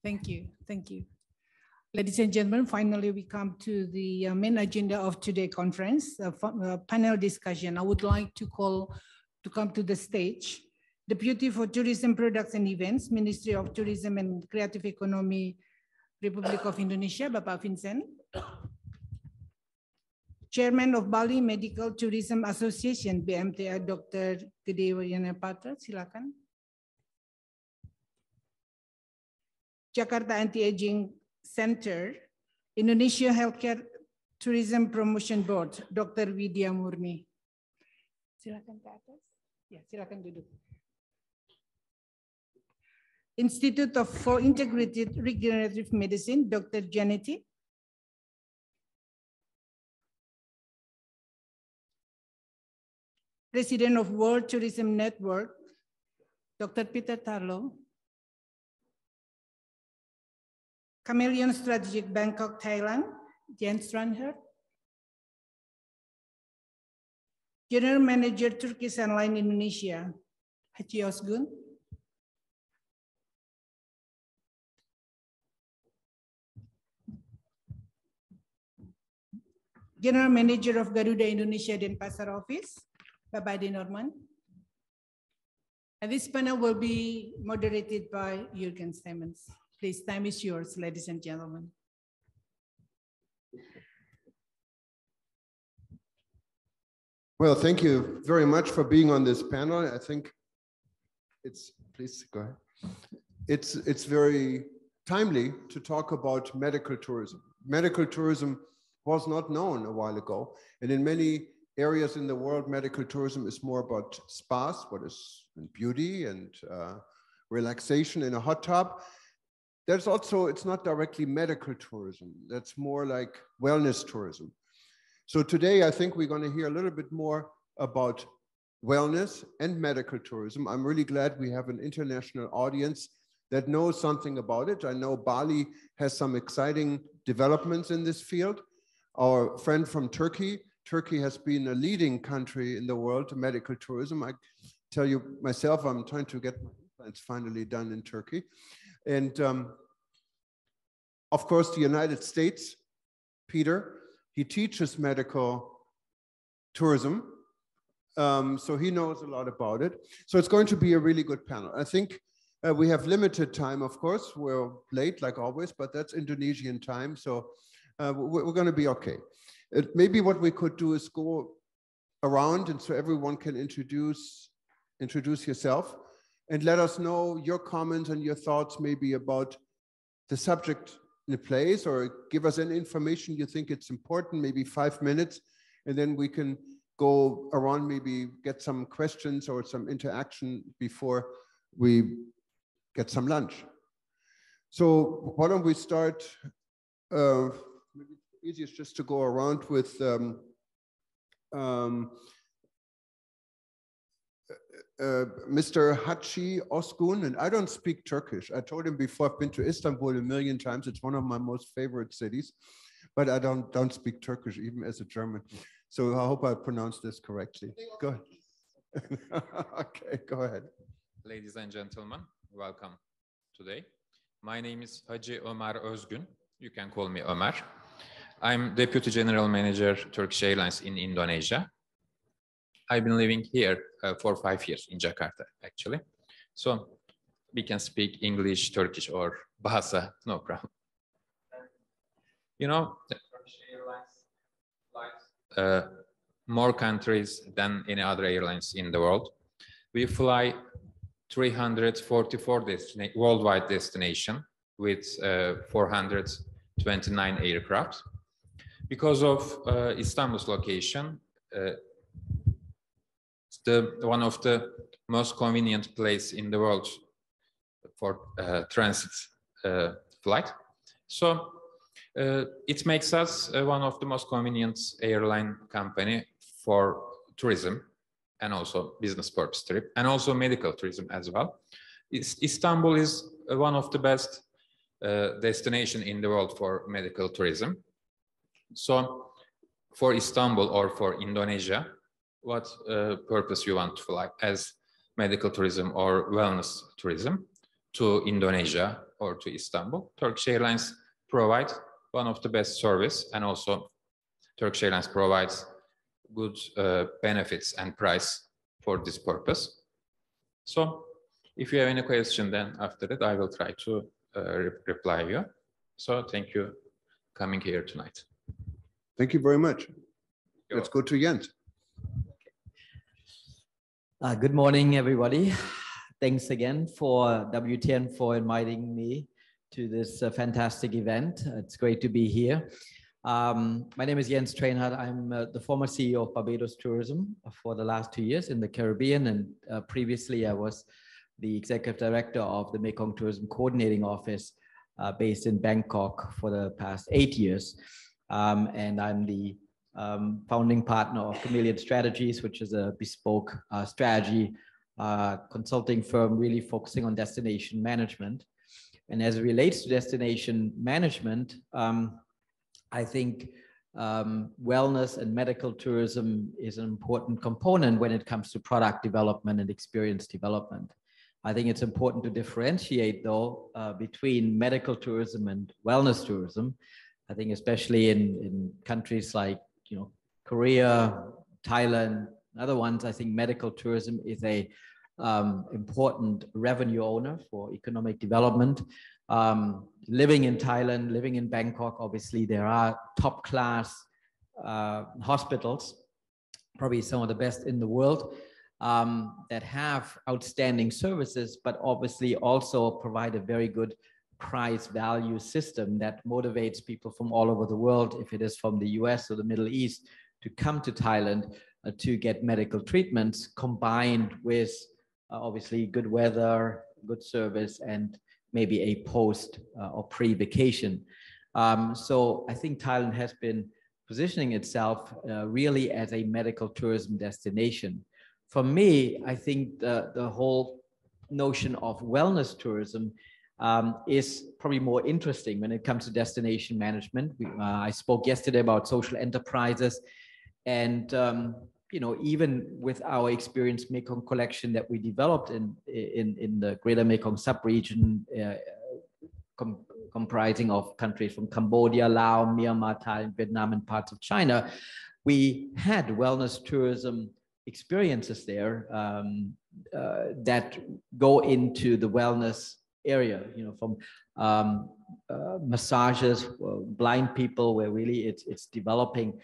Thank you. Thank you. Ladies and gentlemen, finally we come to the main agenda of today's conference, panel discussion. I would like to call to come to the stage Deputy for Tourism Products and Events, Ministry of Tourism and Creative Economy, Republic of Indonesia, Bapak Vincent. Chairman of Bali Medical Tourism Association, BMTA, Dr. Gede Wiyanapatra, silakan. Jakarta Anti-Aging Center, Indonesia Healthcare Tourism Promotion Board, Dr. Widya Murni. Silakan ke atas. Ya, silakan duduk. Institute for Integrated Regenerative Medicine, Dr. Janeti. President of World Tourism Network, Dr. Peter Tarlo. Chameleon Strategic Bangkok, Thailand, Jens Ranhert. General Manager Turkish Airlines Indonesia, Haji Osgun. General Manager of Garuda Indonesia Denpasar Office, Bapak Ade Norman. And this panel will be moderated by Jürgen Stemmens. Please, time is yours, ladies and gentlemen. Well, thank you very much for being on this panel. I think it's, please go ahead. It's very timely to talk about medical tourism. Medical tourism was not known a while ago. And in many areas in the world, medical tourism is more about spas, what is beauty and relaxation in a hot tub. There's also, it's not directly medical tourism. That's more like wellness tourism. So today, I think we're going to hear a little bit more about wellness and medical tourism. I'm really glad we have an international audience that knows something about it. I know Bali has some exciting developments in this field. Our friend from Turkey has been a leading country in the world to medical tourism. I tell you myself, I'm trying to get my implants finally done in Turkey. And of course, the United States, Peter, he teaches medical tourism. So he knows a lot about it. So it's going to be a really good panel. I think we have limited time, of course. We're late like always, but that's Indonesian time. So we're going to be okay. Maybe what we could do is go around and so everyone can introduce yourself and let us know your comments and your thoughts maybe about the subject in the place, or give us any information you think it's important, maybe 5 minutes, and then we can go around, maybe get some questions or some interaction before we get some lunch. So why don't we start, maybe it's easiest just to go around with Mr. Haji Osgun, and I don't speak Turkish. I told him before, I've been to Istanbul a million times. It's one of my most favorite cities, but I don't speak Turkish even as a German. So I hope I pronounced this correctly. Go ahead. Okay, go ahead. Ladies and gentlemen, welcome today. My name is Haji Ömer Özgün. You can call me Ömer. I'm Deputy General Manager, Turkish Airlines in Indonesia. I've been living here for 5 years in Jakarta, actually. So we can speak English, Turkish, or Bahasa, no problem. You know, the Turkish Airlines flies more countries than any other airlines in the world. We fly 344 worldwide destinations with 429 aircraft. Because of Istanbul's location, one of the most convenient place in the world for transit flight. So it makes us one of the most convenient airline company for tourism and also business purpose trip and also medical tourism as well. Istanbul is one of the best destination in the world for medical tourism. So for Istanbul or for Indonesia, what purpose you want to fly as medical tourism or wellness tourism to Indonesia or to Istanbul, Turkish Airlines provide one of the best service, and also Turkish Airlines provides good benefits and price for this purpose. So if you have any question, then after that, I will try to reply you. So thank you coming here tonight. Thank you very much. Let's go to Jens. Good morning, everybody. Thanks again for WTN for inviting me to this fantastic event. It's great to be here. My name is Jens Trainhardt. I'm the former CEO of Barbados Tourism for the last 2 years in the Caribbean, and previously I was the executive director of the Mekong Tourism Coordinating Office based in Bangkok for the past 8 years. And I'm the founding partner of Chameleon Strategies, which is a bespoke strategy consulting firm really focusing on destination management. And as it relates to destination management, I think wellness and medical tourism is an important component when it comes to product development and experience development. I think it's important to differentiate, though, between medical tourism and wellness tourism. I think especially in countries like Korea, Thailand, other ones, I think medical tourism is a important revenue owner for economic development. Living in Thailand, living in Bangkok, obviously there are top class hospitals, probably some of the best in the world, that have outstanding services, but obviously also provide a very good price value system that motivates people from all over the world, if it is from the US or the Middle East, to come to Thailand to get medical treatments, combined with obviously good weather, good service, and maybe a post or pre-vacation. So I think Thailand has been positioning itself really as a medical tourism destination. For me, I think the whole notion of wellness tourism is probably more interesting when it comes to destination management. I spoke yesterday about social enterprises, and even with our experience Mekong collection that we developed in the greater Mekong sub-region, comprising of countries from Cambodia, Laos, Myanmar, Thailand, Vietnam, and parts of China, we had wellness tourism experiences there that go into the wellness area, from massages, blind people, where really it's developing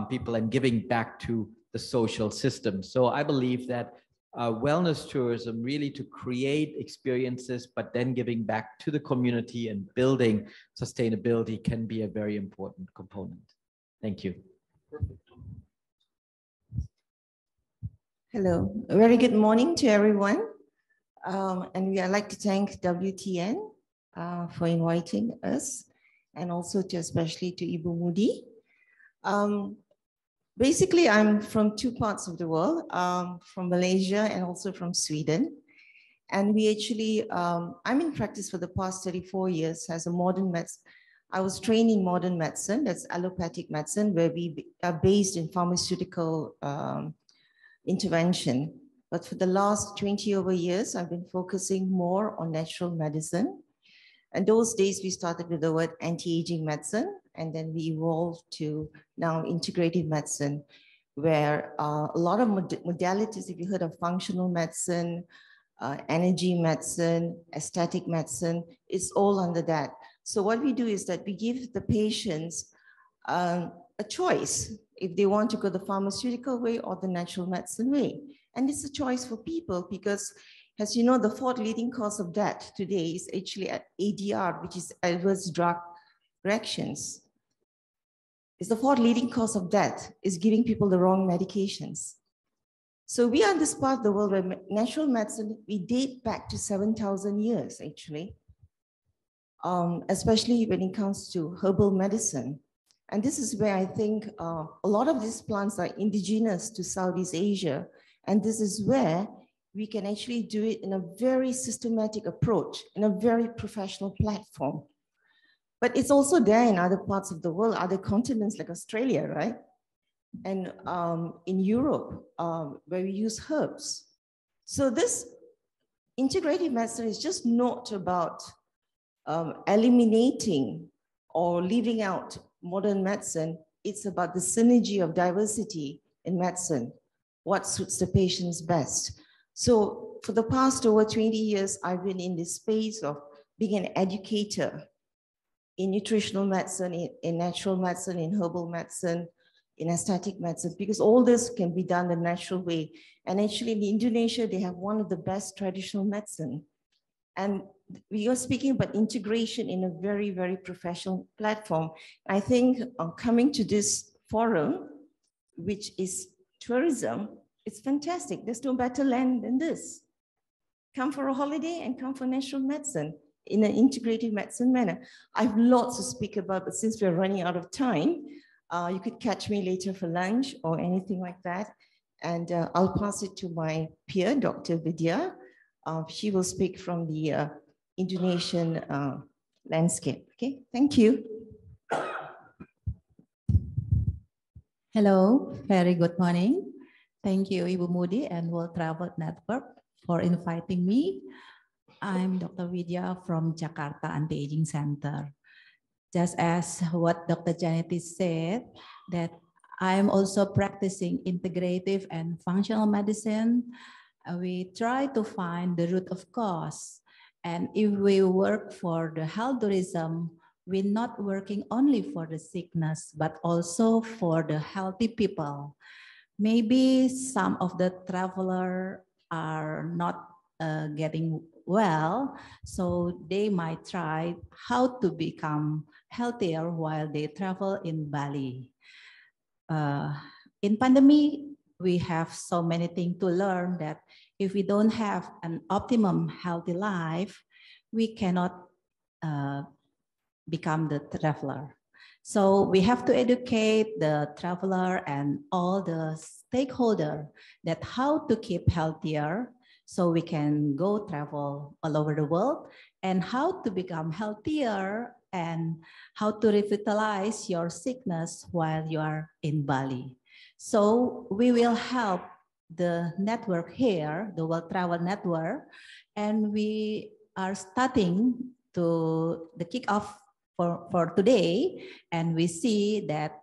people and giving back to the social system. So I believe that wellness tourism, really to create experiences, but then giving back to the community and building sustainability, can be a very important component. Thank you. Hello, a very good morning to everyone. And I'd like to thank WTN for inviting us, and also especially to Ibu Moody. Basically, I'm from two parts of the world, from Malaysia and also from Sweden. And we actually, I'm in practice for the past 34 years as a modern medicine. I was trained in modern medicine, that's allopathic medicine, where we are based in pharmaceutical intervention. But for the last 20 over years, I've been focusing more on natural medicine. And those days we started with the word anti-aging medicine, and then we evolved to now integrative medicine, where a lot of modalities, if you heard of functional medicine, energy medicine, aesthetic medicine, it's all under that. So what we do is that we give the patients a choice if they want to go the pharmaceutical way or the natural medicine way. And it's a choice for people because, as you know, the fourth leading cause of death today is actually ADR, which is adverse drug reactions. It's the fourth leading cause of death, is giving people the wrong medications. So we are in this part of the world where natural medicine, we date back to 7,000 years, actually, especially when it comes to herbal medicine. And this is where I think a lot of these plants are indigenous to Southeast Asia. And this is where we can actually do it in a very systematic approach, in a very professional platform. But it's also there in other parts of the world, other continents like Australia, right? And in Europe, where we use herbs. So this integrative medicine is just not about eliminating or leaving out modern medicine. It's about the synergy of diversity in medicine, what suits the patients best. So for the past over 20 years, I've been in this space of being an educator in nutritional medicine, in natural medicine, in herbal medicine, in aesthetic medicine, because all this can be done the natural way. And actually in Indonesia, they have one of the best traditional medicine. And we are speaking about integration in a very, very professional platform. I think coming to this forum, which is tourism, it's fantastic. There's no better land than this. Come for a holiday and come for natural medicine in an integrative medicine manner. I have lots to speak about, but since we're running out of time, you could catch me later for lunch or anything like that. And I'll pass it to my peer, Dr. Vidya. She will speak from the Indonesian landscape. Okay, thank you. Hello, very good morning. Thank you, Ibu Moody and World Travel Network for inviting me. I'm Dr. Vidya from Jakarta Anti-Aging Center. Just as what Dr. Janeti said, that I'm also practicing integrative and functional medicine. We try to find the root of cause. And if we work for the health tourism, we're not working only for the sickness, but also for the healthy people. Maybe some of the travelers are not getting well, so they might try how to become healthier while they travel in Bali. In pandemic, we have so many things to learn that if we don't have an optimum healthy life, we cannot become the traveler. So we have to educate the traveler and all the stakeholders that how to keep healthier so we can go travel all over the world, and how to become healthier and how to revitalize your sickness while you are in Bali. So we will help the network here, the World Travel Network, and we are starting to the kickoff for today, and we see that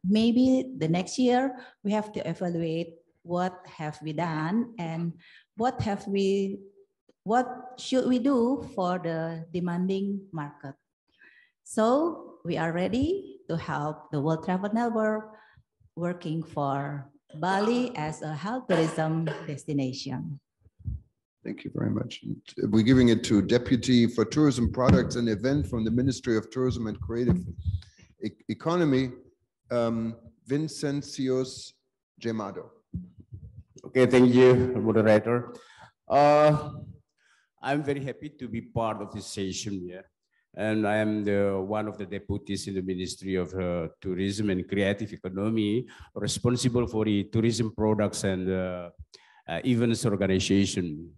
maybe the next year we have to evaluate what have we done and what should we do for the demanding market. So we are ready to help the World Travel Network working for Bali as a health tourism destination. Thank you very much. We're giving it to Deputy for Tourism Products and Event from the Ministry of Tourism and Creative Economy, Vincencius Gemado. Okay, thank you, moderator. I'm very happy to be part of this session here. And I am one of the deputies in the Ministry of Tourism and Creative Economy, responsible for the tourism products and events organization.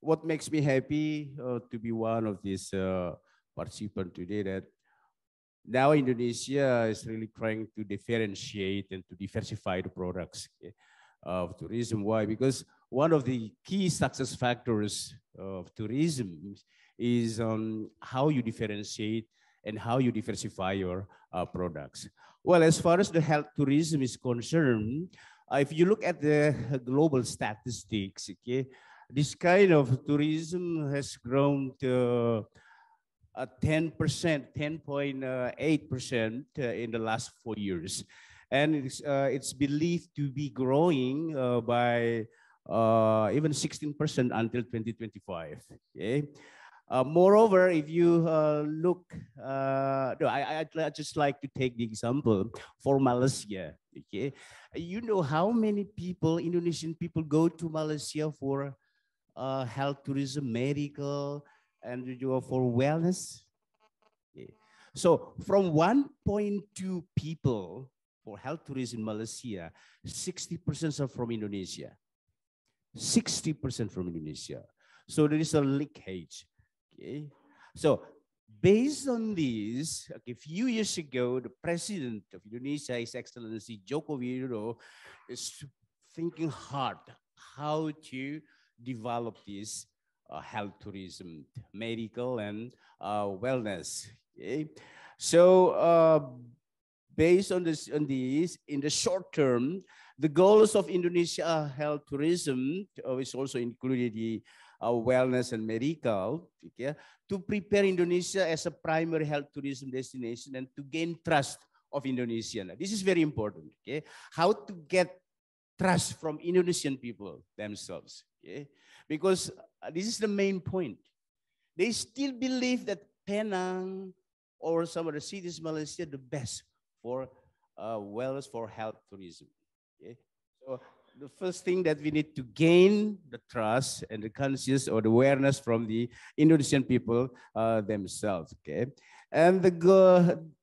What makes me happy to be one of these participants today, that now Indonesia is really trying to differentiate and to diversify the products of tourism. Why? Because one of the key success factors of tourism is how you differentiate and how you diversify your products. Well, as far as the health tourism is concerned, if you look at the global statistics, okay, this kind of tourism has grown to 10%, 10.8% in the last 4 years. And it's believed to be growing by even 16% until 2025. Okay. Moreover, if you look, I'd just like to take the example for Malaysia. Okay, you know how many people, Indonesian people, go to Malaysia for health tourism, medical, and for wellness. Okay. So from 1.2 people for health tourism in Malaysia, 60% are from Indonesia. 60% from Indonesia. So there is a leakage. Okay. So based on this, okay, a few years ago, the President of Indonesia, His Excellency Joko Widodo, is thinking hard how to develop this health tourism, medical and wellness. Okay? So based on this, in the short term, the goals of Indonesia health tourism, which also included the wellness and medical, okay, to prepare Indonesia as a primary health tourism destination and to gain trust of Indonesian. This is very important. Okay, how to get trust from Indonesian people themselves. Okay, because this is the main point. They still believe that Penang or some other cities in Malaysia the best for wellness, for health tourism. Okay, so the first thing that we need to gain the trust and the conscious or the awareness from the Indonesian people themselves. Okay, and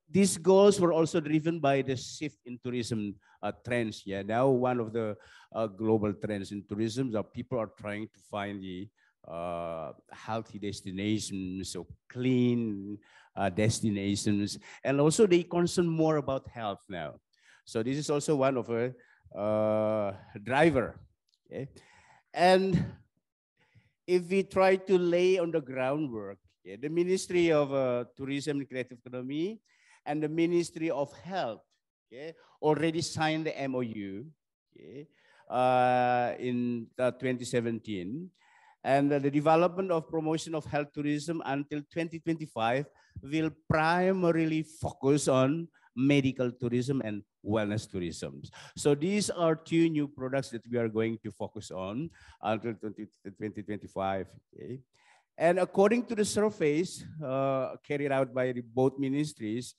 these goals were also driven by the shift in tourism trends. Yeah, now one of the global trends in tourism that people are trying to find the healthy destinations, so clean destinations, and also they concern more about health now. So this is also one of a driver. Okay? And if we try to lay on the groundwork, okay, the Ministry of Tourism and Creative Economy and the Ministry of Health, okay, already signed the MOU, okay, in 2017. And the development of promotion of health tourism until 2025 will primarily focus on medical tourism and wellness tourism. So these are two new products that we are going to focus on until 2025. Okay? And according to the surveys carried out by both ministries,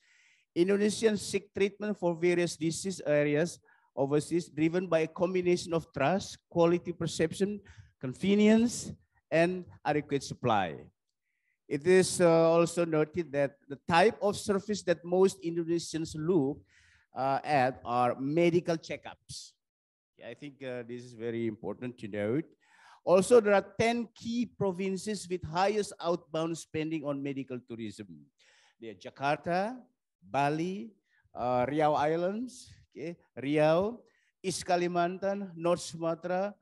Indonesians seek treatment for various disease areas overseas, driven by a combination of trust, quality perception, convenience, and adequate supply. It is also noted that the type of service that most Indonesians look at are medical checkups. Yeah, I think this is very important to note. Also, there are 10 key provinces with highest outbound spending on medical tourism. They are Jakarta, Bali, Riau Islands, okay, Riau, East Kalimantan, North Sumatra,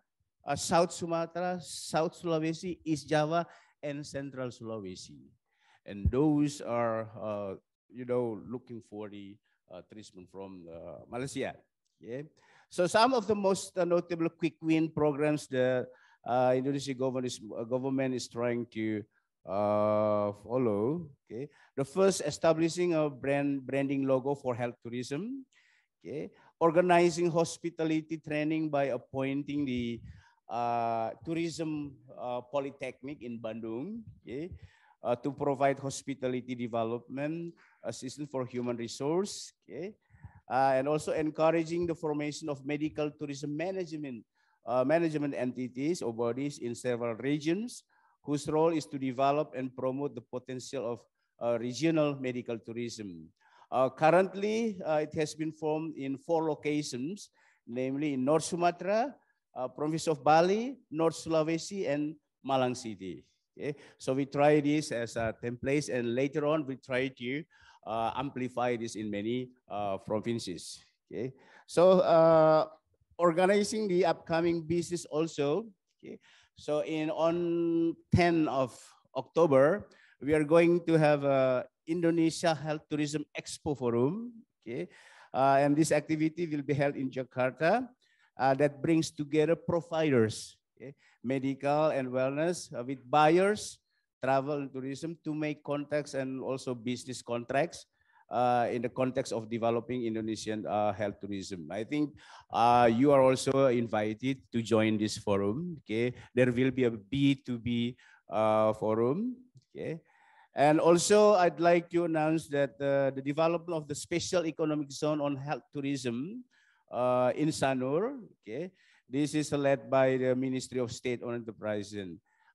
South Sumatra, South Sulawesi, East Java, and Central Sulawesi. And those are, looking for the treatment from Malaysia. Yeah. So some of the most notable quick win programs the Indonesian government is trying to follow. Okay. The first, establishing a branding logo for health tourism. Okay. Organizing hospitality training by appointing the tourism polytechnic in Bandung, okay, to provide hospitality development assistance for human resource, okay, and also encouraging the formation of medical tourism management entities or bodies in several regions, whose role is to develop and promote the potential of regional medical tourism. Currently, it has been formed in 4 locations, namely in North Sumatra, province of Bali, North Sulawesi, and Malang City. Okay? So we try this as a template, and later on we try to amplify this in many provinces. Okay? So organizing the upcoming business also. Okay? So on 10 of October, we are going to have a Indonesia Health Tourism Expo Forum. Okay? And this activity will be held in Jakarta. That brings together providers, okay, medical and wellness, with buyers, travel and tourism, to make contacts and also business contracts in the context of developing Indonesian health tourism. I think you are also invited to join this forum. Okay, there will be a B2B forum. Okay. And also, I'd like to announce that the development of the special economic zone on health tourism in Sanur, okay, this is led by the Ministry of State-owned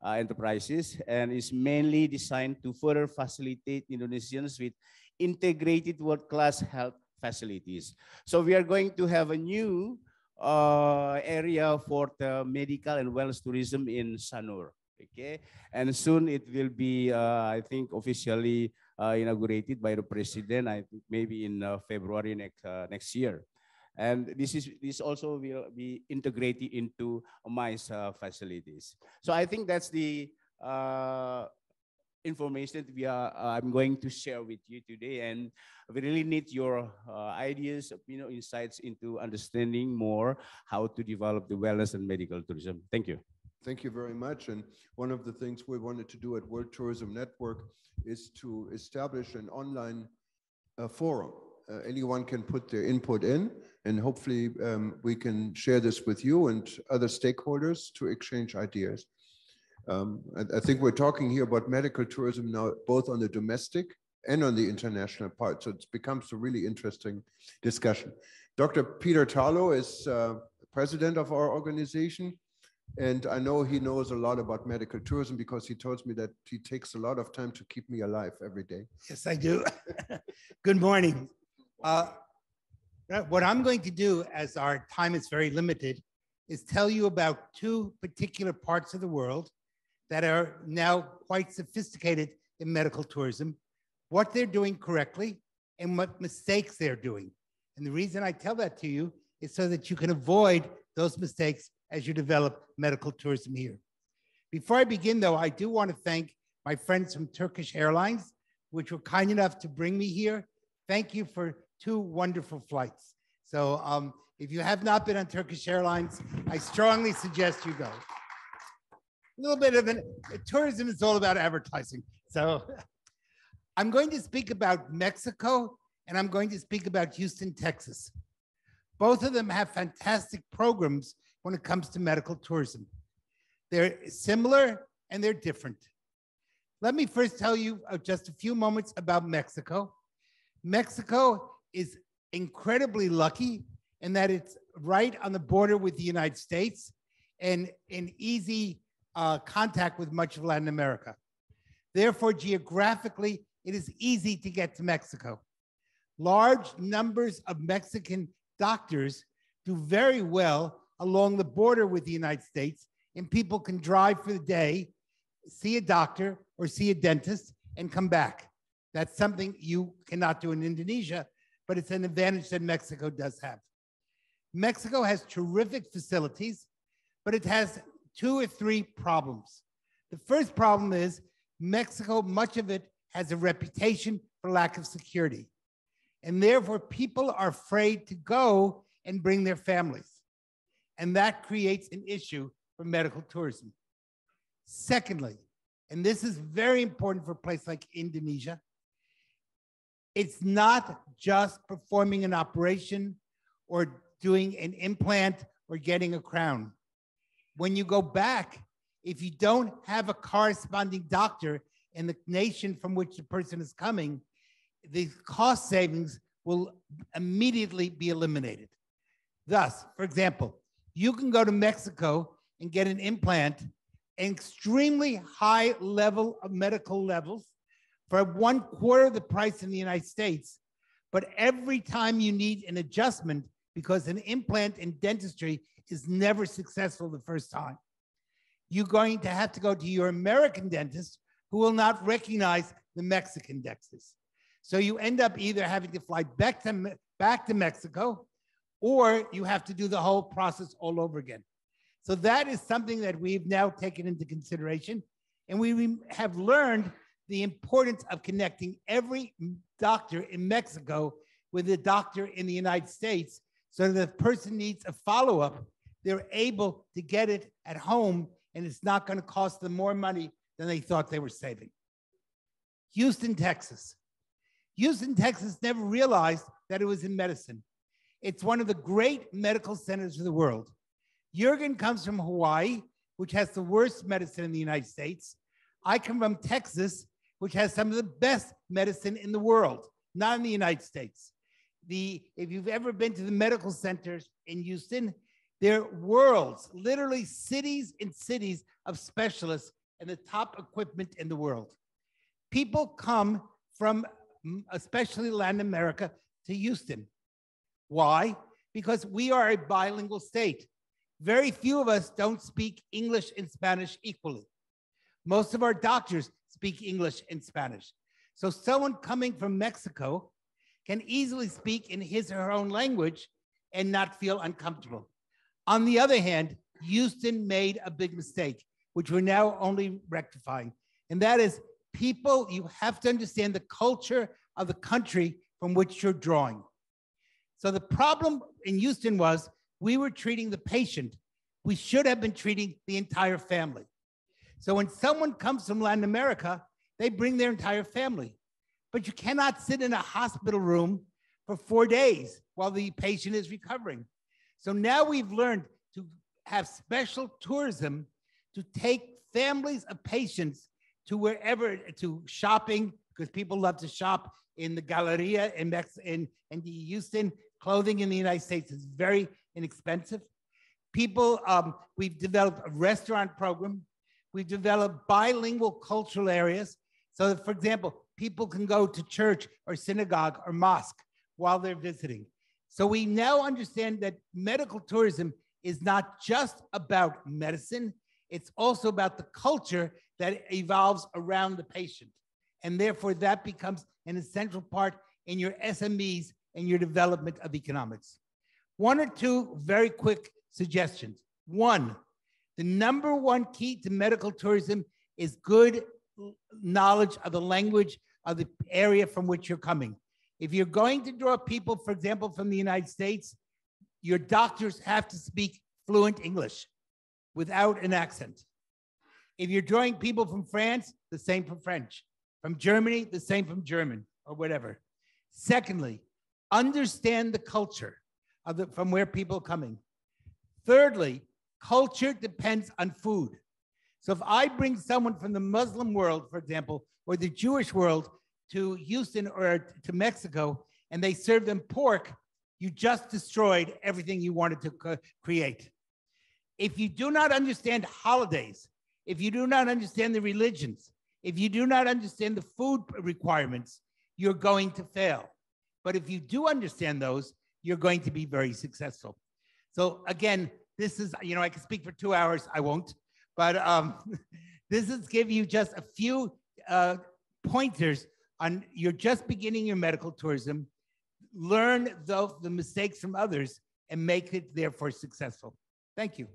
enterprises, and is mainly designed to further facilitate Indonesians with integrated world-class health facilities. So we are going to have a new area for the medical and wellness tourism in Sanur. Okay, and soon it will be, I think, officially inaugurated by the president. I think maybe in February next year, and this also will be integrated into MICE facilities. So I think that's the information that I'm going to share with you today, and we really need your ideas, insights into understanding more how to develop the wellness and medical tourism. Thank you. Thank you very much. And one of the things we wanted to do at World Tourism Network is to establish an online forum. Anyone can put their input in, and hopefully we can share this with you and other stakeholders to exchange ideas. I think we're talking here about medical tourism now, both on the domestic and on the international part. So it becomes a really interesting discussion. Dr. Peter Tarlow is president of our organization. And I know he knows a lot about medical tourism because he tells me that he takes a lot of time to keep me alive every day. Yes, I do. Good morning. What I'm going to do, as our time is very limited, is tell you about two particular parts of the world that are now quite sophisticated in medical tourism, what they're doing correctly and what mistakes they're doing. And the reason I tell that to you is so that you can avoid those mistakes as you develop medical tourism here. Before I begin, though, I do want to thank my friends from Turkish Airlines, which were kind enough to bring me here. Thank you for 2 wonderful flights. So if you have not been on Turkish Airlines, I strongly suggest you go. A little bit of tourism is all about advertising. So I'm going to speak about Mexico, and I'm going to speak about Houston, Texas. Both of them have fantastic programs when it comes to medical tourism. They're similar and they're different. Let me first tell you just a few moments about Mexico. Mexico is incredibly lucky in that it's right on the border with the United States and in easy contact with much of Latin America. Therefore, geographically, it is easy to get to Mexico. Large numbers of Mexican doctors do very well along the border with the United States, and people can drive for the day, see a doctor or see a dentist, and come back. That's something you cannot do in Indonesia, but it's an advantage that Mexico does have. Mexico has terrific facilities, but it has 2 or 3 problems. The first problem is Mexico, much of it has a reputation for lack of security. And therefore, people are afraid to go and bring their families. And that creates an issue for medical tourism. Secondly, and this is very important for a place like Indonesia, it's not just performing an operation or doing an implant or getting a crown. When you go back, if you don't have a corresponding doctor in the nation from which the person is coming, the cost savings will immediately be eliminated. Thus, for example, you can go to Mexico and get an implant, an extremely high level of medical levels for 1/4 of the price in the United States. But every time you need an adjustment, because an implant in dentistry is never successful the first time, you're going to have to go to your American dentist who will not recognize the Mexican dentist. So you end up either having to fly back to Mexico, or you have to do the whole process all over again. So that is something that we've now taken into consideration. And we have learned the importance of connecting every doctor in Mexico with a doctor in the United States, so that if the person needs a follow-up, they're able to get it at home, and it's not going to cost them more money than they thought they were saving. Houston, Texas. Houston, Texas never realized that it was in medicine. It's one of the great medical centers of the world. Jürgen comes from Hawaii, which has the worst medicine in the United States. I come from Texas, which has some of the best medicine in the world, not in the United States. If you've ever been to the medical centers in Houston, they're worlds, literally cities and cities of specialists and the top equipment in the world. People come from, especially Latin America, to Houston. Why? Because we are a bilingual state. Very few of us don't speak English and Spanish equally. Most of our doctors speak English and Spanish. So someone coming from Mexico can easily speak in his or her own language and not feel uncomfortable. On the other hand, Houston made a big mistake. which we're now only rectifying. And that is people, you have to understand the culture of the country from which you're drawing. So the problem in Houston was we were treating the patient. We should have been treating the entire family. So when someone comes from Latin America, they bring their entire family. But you cannot sit in a hospital room for 4 days while the patient is recovering. So now we've learned to have special tourism to take families of patients to wherever, to shopping, because people love to shop in the Galleria in Houston. Clothing in the United States is very inexpensive. People, we've developed a restaurant program. We've developed bilingual cultural areas. So that, for example, people can go to church or synagogue or mosque while they're visiting. So we now understand that medical tourism is not just about medicine, it's also about the culture that evolves around the patient. And therefore that becomes an essential part in your SMEs and your development of economics. One or two very quick suggestions. One, the number one key to medical tourism is good knowledge of the language of the area from which you're coming. If you're going to draw people, for example, from the United States, your doctors have to speak fluent English without an accent. If you're drawing people from France, the same from French. From Germany, the same from German or whatever. Secondly, understand the culture of from where people are coming. Thirdly, culture depends on food. So if I bring someone from the Muslim world, for example, or the Jewish world to Houston or to Mexico, and they serve them pork, you just destroyed everything you wanted to create. If you do not understand holidays, if you do not understand the religions, if you do not understand the food requirements, you're going to fail. But if you do understand those, you're going to be very successful. So again, this is, I can speak for 2 hours, I won't, but this is give you just a few pointers on, you're just beginning your medical tourism, learn the mistakes from others and make it therefore successful. Thank you.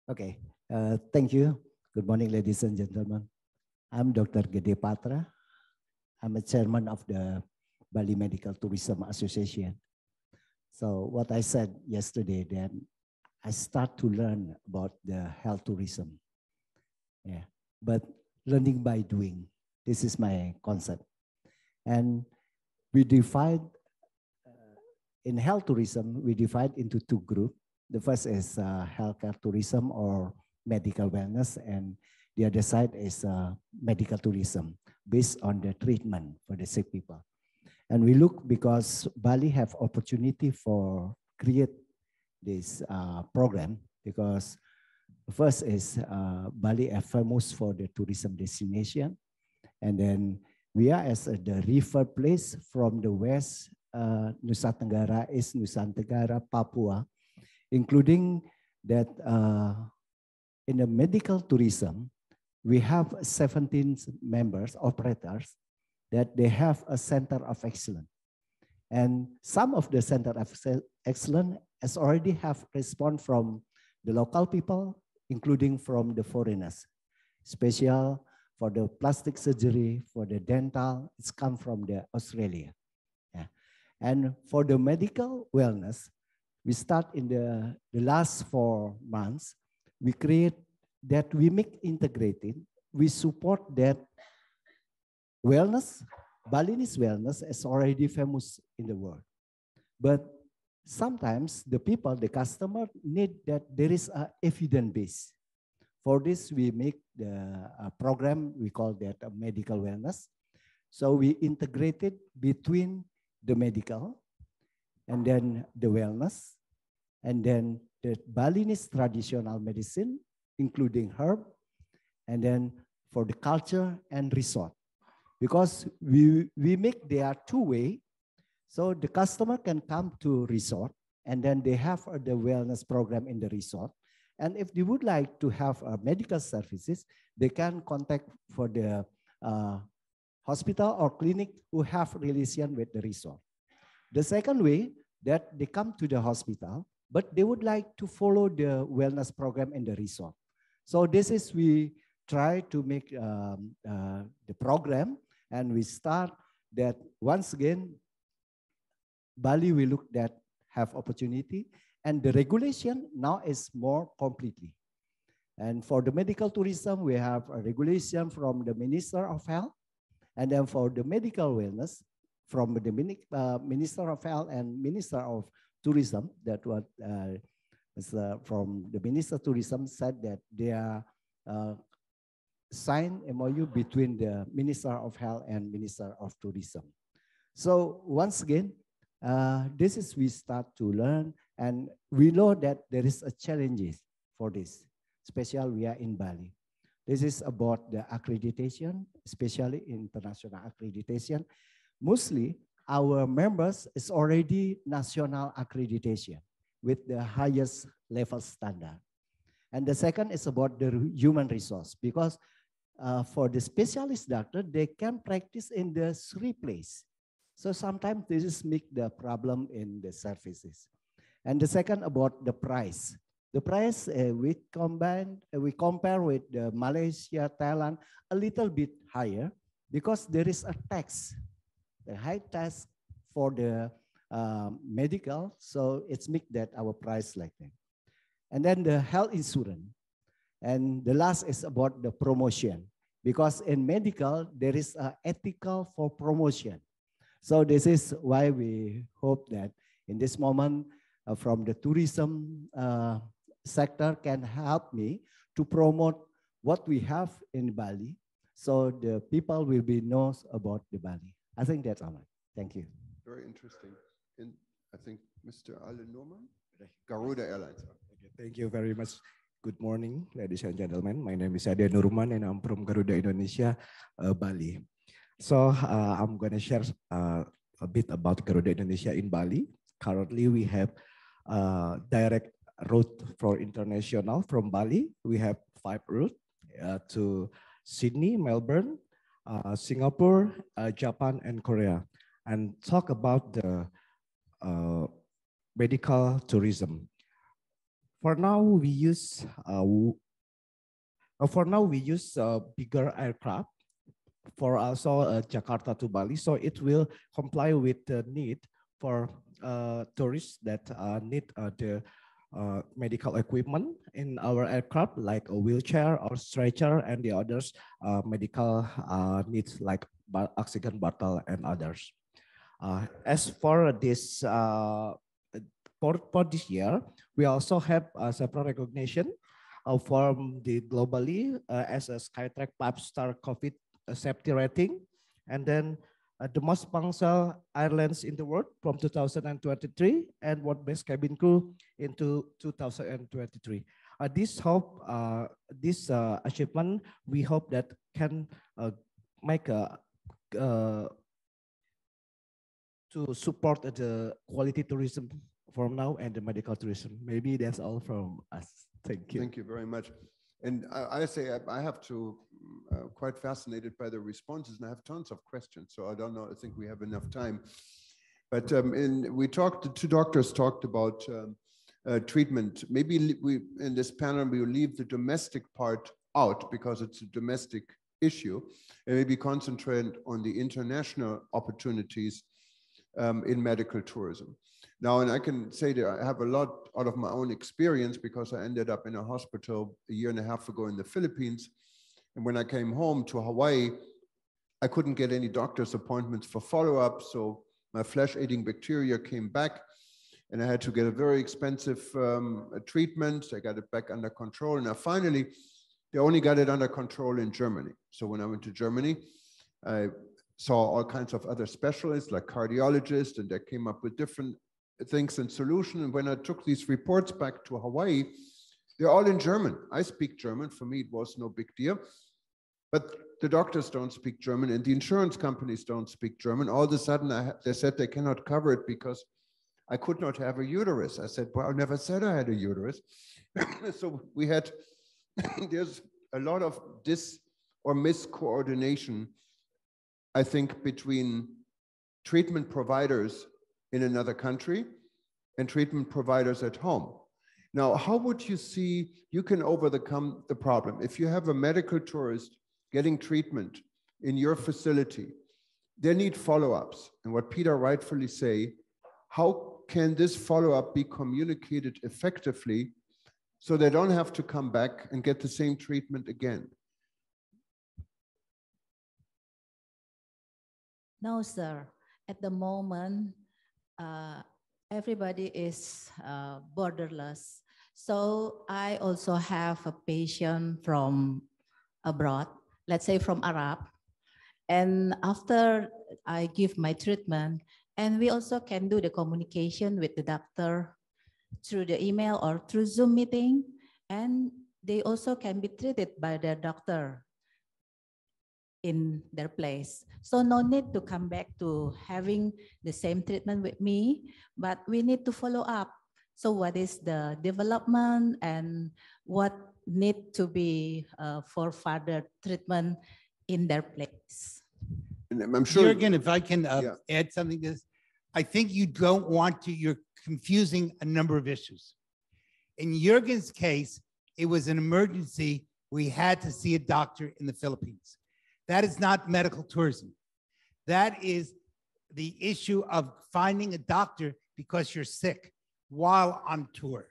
Okay, thank you. Good morning, ladies and gentlemen. I'm Dr. Gede Patra. I'm a chairman of the Bali Medical Tourism Association. So what I said yesterday, then I start to learn about the health tourism. Yeah, but learning by doing. This is my concept. And we divide, in health tourism, we divide into two groups. The first is healthcare tourism or medical wellness, and the other side is medical tourism based on the treatment for the sick people. And we look because Bali have opportunity for create this program because first is Bali are famous for the tourism destination, and then we are as the river place from the west, Nusa Tenggara, East Nusa Tenggara, Papua, including that in the medical tourism, we have 17 members, operators, that they have a center of excellence. And some of the center of excellence has already have response from the local people, including from the foreigners. Special for the plastic surgery, for the dental, it's come from the Australia. Yeah. And for the medical wellness, we start in the last 4 months, we create that we make integrated, we support that wellness, Balinese wellness is already famous in the world. But sometimes the people, the customer need that there is an evidence base. For this, we make the program, we call that a medical wellness. So we integrated between the medical and then the wellness, and then the Balinese traditional medicine, including herb, and then for the culture and resort. Because we make there two-way, so the customer can come to resort, and then they have the wellness program in the resort. And if they would like to have medical services, they can contact for the hospital or clinic who have relation with the resort. The second way, that they come to the hospital, but they would like to follow the wellness program in the resort. So this is, we try to make the program, and we start that once again, Bali we look at have opportunity, and the regulation now is more completely. And for the medical tourism, we have a regulation from the Minister of Health, and then for the medical wellness, from the Minister of Health and Minister of Tourism, that what from the Minister of Tourism said that they are signed MOU between the Minister of Health and Minister of Tourism. So once again, this is we start to learn, and we know that there is a challenges for this, especially we are in Bali. This is about the accreditation, especially international accreditation. Mostly our members is already national accreditation with the highest level standard. And the second is about the human resource, because for the specialist doctor, they can practice in the 3 places. So sometimes this is make the problem in the services. And the second about the price. The price we compare with the Malaysia, Thailand, a little bit higher because there is a tax, the high tax for the medical. So it's make that our price like that. And then the health insurance. And the last is about the promotion, because in medical, there is an ethical for promotion. So this is why we hope that in this moment from the tourism sector can help me to promote what we have in Bali, so the people will be knows about the Bali. I think that's all. Thank you. Very interesting. And I think Mr. Alan Norman, Garuda Airlines. Okay, thank you very much. Good morning, ladies and gentlemen. My name is Ade Nurman, and I'm from Garuda Indonesia, Bali. So I'm going to share a bit about Garuda Indonesia in Bali. Currently, we have direct route for international from Bali. We have 5 routes to Sydney, Melbourne, Singapore, Japan, and Korea. And talk about the medical tourism. For now, we use bigger aircraft for also Jakarta to Bali, so it will comply with the need for tourists that need the medical equipment in our aircraft, like a wheelchair or stretcher, and the others medical needs like oxygen bottle and others. As for this for this year, we also have several recognition from the globally as a Skytrax 5-star COVID safety rating, and then the most punctual airlines in the world from 2023, and World Best Cabin Crew into 2023. This achievement, we hope that can make to support the quality tourism from now and the medical tourism. Maybe that's all from us. Thank you. Thank you very much. And I say I have to quite fascinated by the responses, and I have tons of questions. So I don't know. I think we have enough time. But we talked. The 2 doctors talked about treatment. Maybe we in this panel we will leave the domestic part out because it's a domestic issue, and maybe concentrate on the international opportunities in medical tourism. Now, and I can say that I have a lot out of my own experience because I ended up in a hospital a year and a half ago in the Philippines. And when I came home to Hawaii, I couldn't get any doctor's appointments for follow-up. So my flesh-eating bacteria came back, and I had to get a very expensive treatment. I got it back under control. And finally, they only got it under control in Germany. So when I went to Germany, I saw all kinds of other specialists like cardiologists, and they came up with different things and solutions. And when I took these reports back to Hawaii, they're all in German. I speak German. For me, it was no big deal. But the doctors don't speak German, and the insurance companies don't speak German. All of a sudden, they said they cannot cover it because I could not have a uterus. I said, well, I never said I had a uterus. So we had, there's a lot of miscoordination, I think, between treatment providers in another country and treatment providers at home. Now, how would you see you can overcome the problem? If you have a medical tourist getting treatment in your facility, they need follow-ups. And what Peter rightfully say, how can this follow-up be communicated effectively so they don't have to come back and get the same treatment again? No, sir. At the moment, everybody is borderless. So I also have a patient from abroad, let's say from Arab. And after I give my treatment, and we also can do the communication with the doctor through the email or through Zoom meeting, and they also can be treated by their doctor in their place. So no need to come back to having the same treatment with me, but we need to follow up. So what is the development and what need to be for further treatment in their place? And I'm sure. Jürgen, if I can add something to this, I think you don't want to, you're confusing a number of issues. In Jürgen's case, it was an emergency. We had to see a doctor in the Philippines. That is not medical tourism. That is the issue of finding a doctor because you're sick while on tour.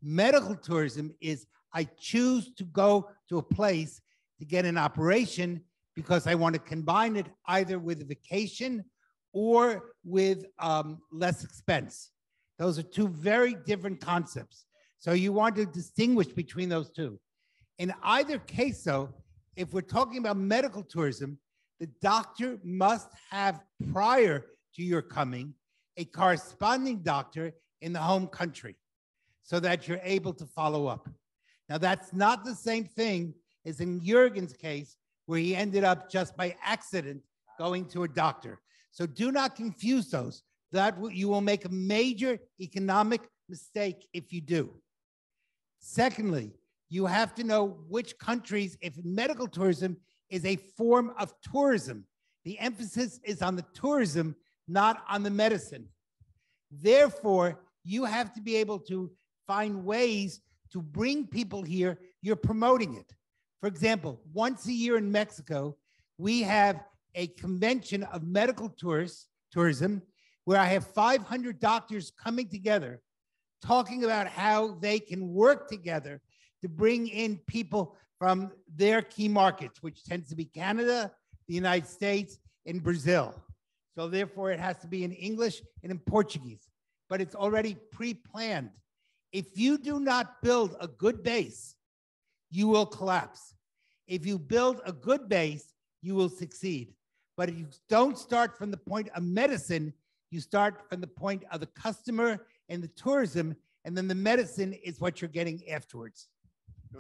Medical tourism is I choose to go to a place to get an operation because I want to combine it either with a vacation or with less expense. Those are two very different concepts. So you want to distinguish between those two. In either case, though, if we're talking about medical tourism, the doctor must have, prior to your coming, a corresponding doctor in the home country so that you're able to follow up. Now, that's not the same thing as in Jürgen's case, where he ended up just by accident going to a doctor. So do not confuse those. You will make a major economic mistake if you do. Secondly, you have to know which countries, if medical tourism is a form of tourism, the emphasis is on the tourism, not on the medicine. Therefore, you have to be able to find ways to bring people here. You're promoting it. For example, once a year in Mexico, we have a convention of medical tourism where I have 500 doctors coming together talking about how they can work together to bring in people from their key markets, which tends to be Canada, the United States, and Brazil. So therefore, it has to be in English and in Portuguese, but it's already pre-planned. If you do not build a good base, you will collapse. If you build a good base, you will succeed. But if you don't start from the point of medicine, you start from the point of the customer and the tourism, and then the medicine is what you're getting afterwards.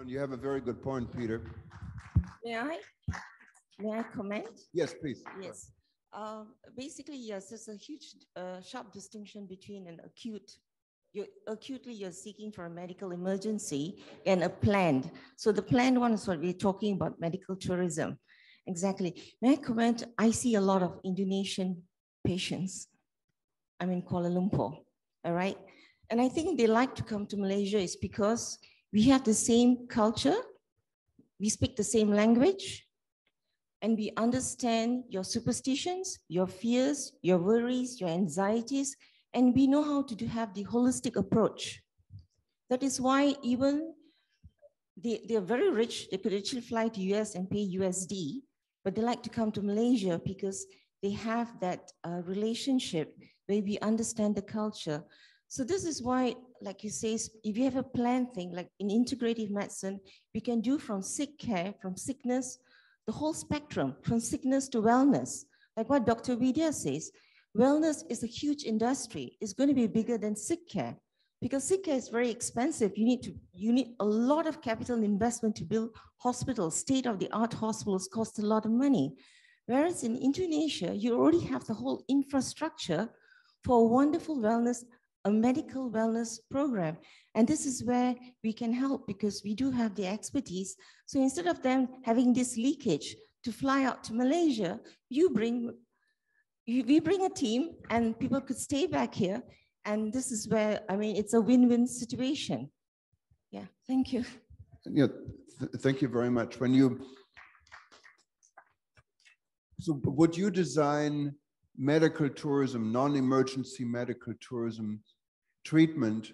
You have a very good point, Peter. May I comment? Yes, please. Yes. Basically, yes, there's a huge, sharp distinction between an acutely you're seeking for a medical emergency and a planned. So the planned one is what we're talking about, medical tourism. Exactly. May I comment? I see a lot of Indonesian patients. I'm in Kuala Lumpur, all right? And I think they like to come to Malaysia is because we have the same culture, we speak the same language, and we understand your superstitions, your fears, your worries, your anxieties, and we know how to have the holistic approach. That is why even they're very rich, they could actually fly to US and pay USD, but they like to come to Malaysia because they have that relationship where we understand the culture. So this is why, like you say, if you have a planned thing, like in integrative medicine, we can do from sick care, from sickness, the whole spectrum, from sickness to wellness. Like what Dr. Vidya says, wellness is a huge industry. It's going to be bigger than sick care because sick care is very expensive. You need a lot of capital investment to build hospitals. State-of-the-art hospitals cost a lot of money. Whereas in Indonesia, you already have the whole infrastructure for a wonderful wellness, a medical wellness program. And this is where we can help because we do have the expertise. So instead of them having this leakage to fly out to Malaysia, we bring a team and people could stay back here And this is where, I mean, it's a win-win situation. Yeah, thank you. Yeah, thank you very much. So would you design medical tourism, non-emergency medical tourism treatment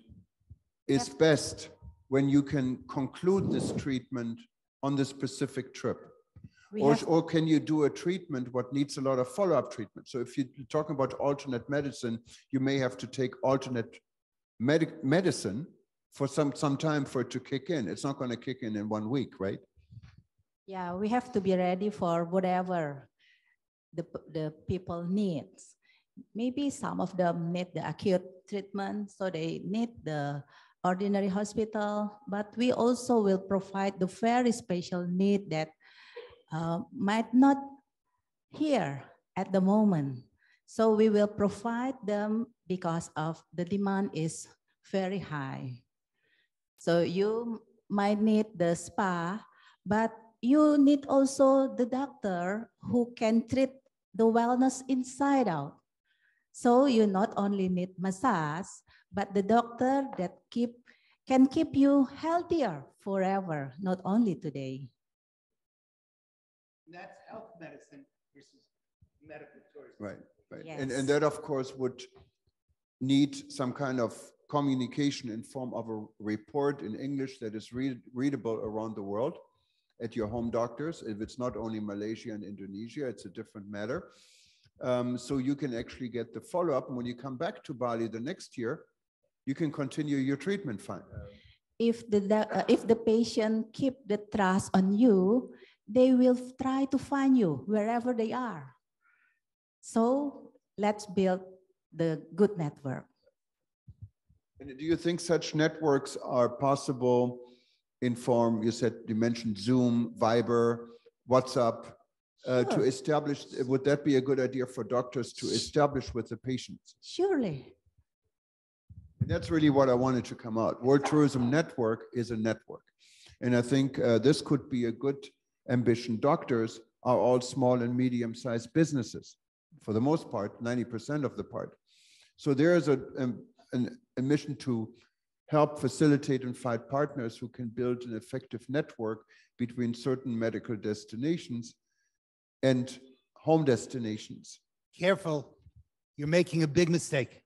is best when you can conclude this treatment on the specific trip? Or can you do a treatment what needs a lot of follow-up treatment? So if you're talking about alternate medicine, you may have to take alternate medicine for some time for it to kick in. It's not going to kick in 1 week, right? Yeah, we have to be ready for whatever the people need. Maybe some of them need the acute treatment, so they need the ordinary hospital, but we also will provide the very special need that might not here at the moment. So we will provide them because of the demand is very high. So you might need the spa, but you need also the doctor who can treat the wellness inside out. So you not only need massage, but the doctor that can keep you healthier forever, not only today. That's health medicine versus medical tourism. Right, right. Yes. And that, of course, would need some kind of communication in form of a report in English that is readable around the world at your home doctors. If it's not only Malaysia and Indonesia, it's a different matter. So you can actually get the follow-up. And when you come back to Bali the next year, you can continue your treatment fine. If the patient keep the trust on you, they will try to find you wherever they are. So let's build the good network. And do you think such networks are possible in form, you mentioned Zoom, Viber, WhatsApp, to establish, would that be a good idea for doctors to establish with the patients? Surely. And that's really what I wanted to come out. World Tourism Network is a network. And I think this could be a good ambition. Doctors are all small and medium-sized businesses, for the most part, 90% of the part. So there is a mission to help facilitate and find partners who can build an effective network between certain medical destinations and home destinations. Careful, you're making a big mistake.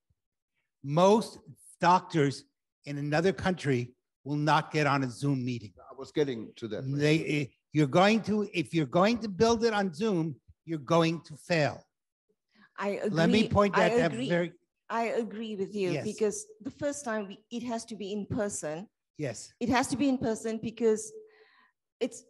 Most doctors in another country will not get on a Zoom meeting. I was getting to that. If you're going to build it on Zoom, you're going to fail. I agree. Let me point out that very. I agree with you, Yes. because the first time it has to be in person. Yes. It has to be in person because it's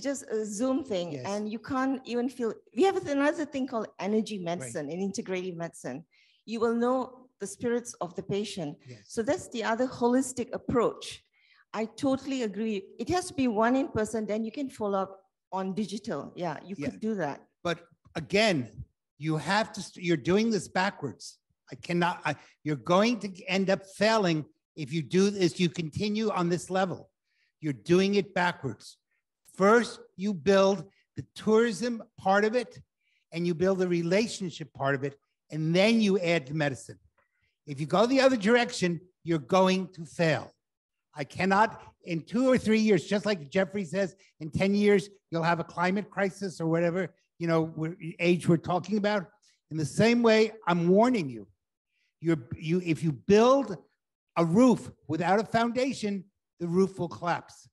just a Zoom thing, Yes. and you can't even feel. We have another thing called energy medicine and integrative medicine. You will know the spirits of the patient. Yes. So that's the other holistic approach. I totally agree. It has to be one in person, then you can follow up on digital. Yeah, you could do that. But again, you have to, you're doing this backwards. You're going to end up failing if you do this, you continue on this level. You're doing it backwards. First, you build the tourism part of it, and you build the relationship part of it, and then you add the medicine. If you go the other direction, you're going to fail. I cannot, in 2 or 3 years, just like Jeffrey says, in 10 years, you'll have a climate crisis or whatever, age we're talking about. In the same way, I'm warning you. If you build a roof without a foundation, the roof will collapse.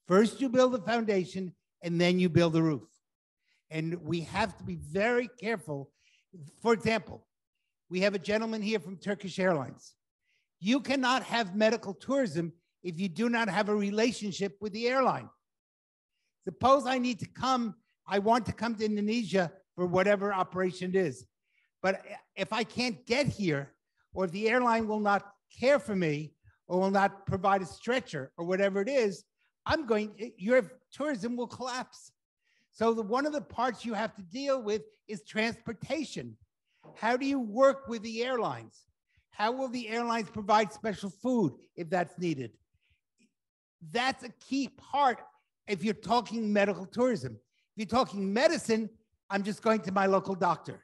First, you build the foundation, and then you build the roof. And we have to be very careful. For example, we have a gentleman here from Turkish Airlines. You cannot have medical tourism if you do not have a relationship with the airline. Suppose I want to come to Indonesia for whatever operation it is. But if I can't get here, or if the airline will not care for me, or will not provide a stretcher, or whatever it is, your tourism will collapse. So one of the parts you have to deal with is transportation. How do you work with the airlines? How will the airlines provide special food if that's needed? That's a key part if you're talking medical tourism. If you're talking medicine, I'm just going to my local doctor.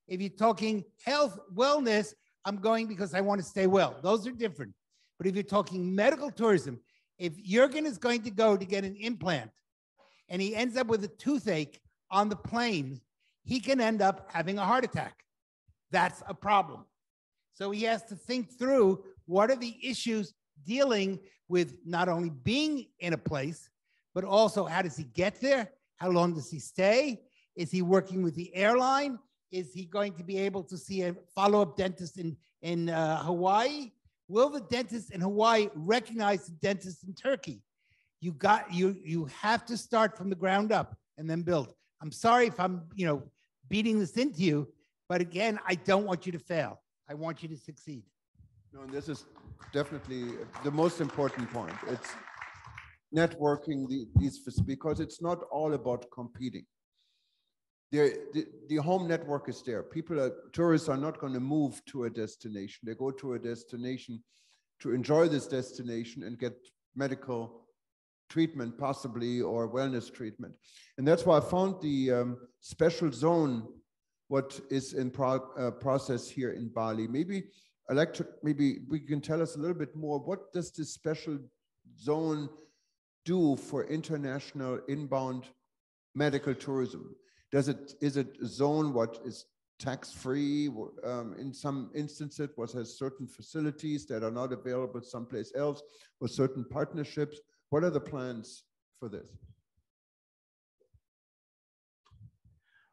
If you're talking health, wellness, I'm going because I want to stay well. Those are different. But if you're talking medical tourism, if Jürgen is going to go to get an implant and he ends up with a toothache on the plane, he can end up having a heart attack. That's a problem. So he has to think through what are the issues dealing with not only being in a place, but also how does he get there? How long does he stay? Is he working with the airline? Is he going to be able to see a follow-up dentist in Hawaii? Will the dentist in Hawaii recognize the dentist in Turkey? You have to start from the ground up and then build. I'm sorry if I'm beating this into you, but again, I don't want you to fail. I want you to succeed. No, and this is definitely the most important point. It's networking because it's not all about competing. The home network is there. Tourists are not going to move to a destination. They go to a destination to enjoy this destination and get medical treatment, possibly, or wellness treatment. And that's why I found the special zone, what is in process here in Bali. Maybe we can tell us a little bit more. What does this special zone do for international inbound medical tourism? Is it a zone what is tax-free? In some instances, what has certain facilities that are not available someplace else, or certain partnerships? What are the plans for this?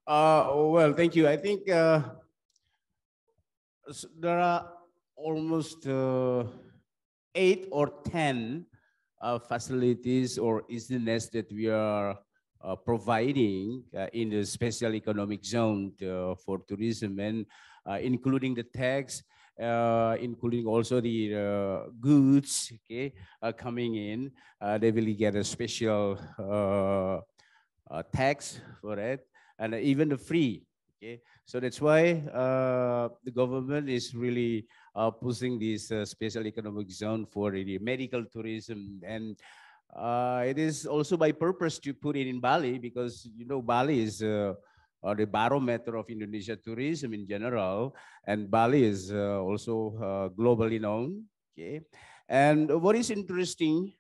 Well, thank you. I think there are almost 8 or 10 facilities or instances that we are providing in the special economic zone for tourism, and including the tax, including also the goods coming in. They will get a special tax for it, and even the free. So that's why the government is really pushing this special economic zone for the medical tourism. And it is also by purpose to put it in Bali, because Bali is the barometer of Indonesia tourism in general, and Bali is also globally known. And what is interesting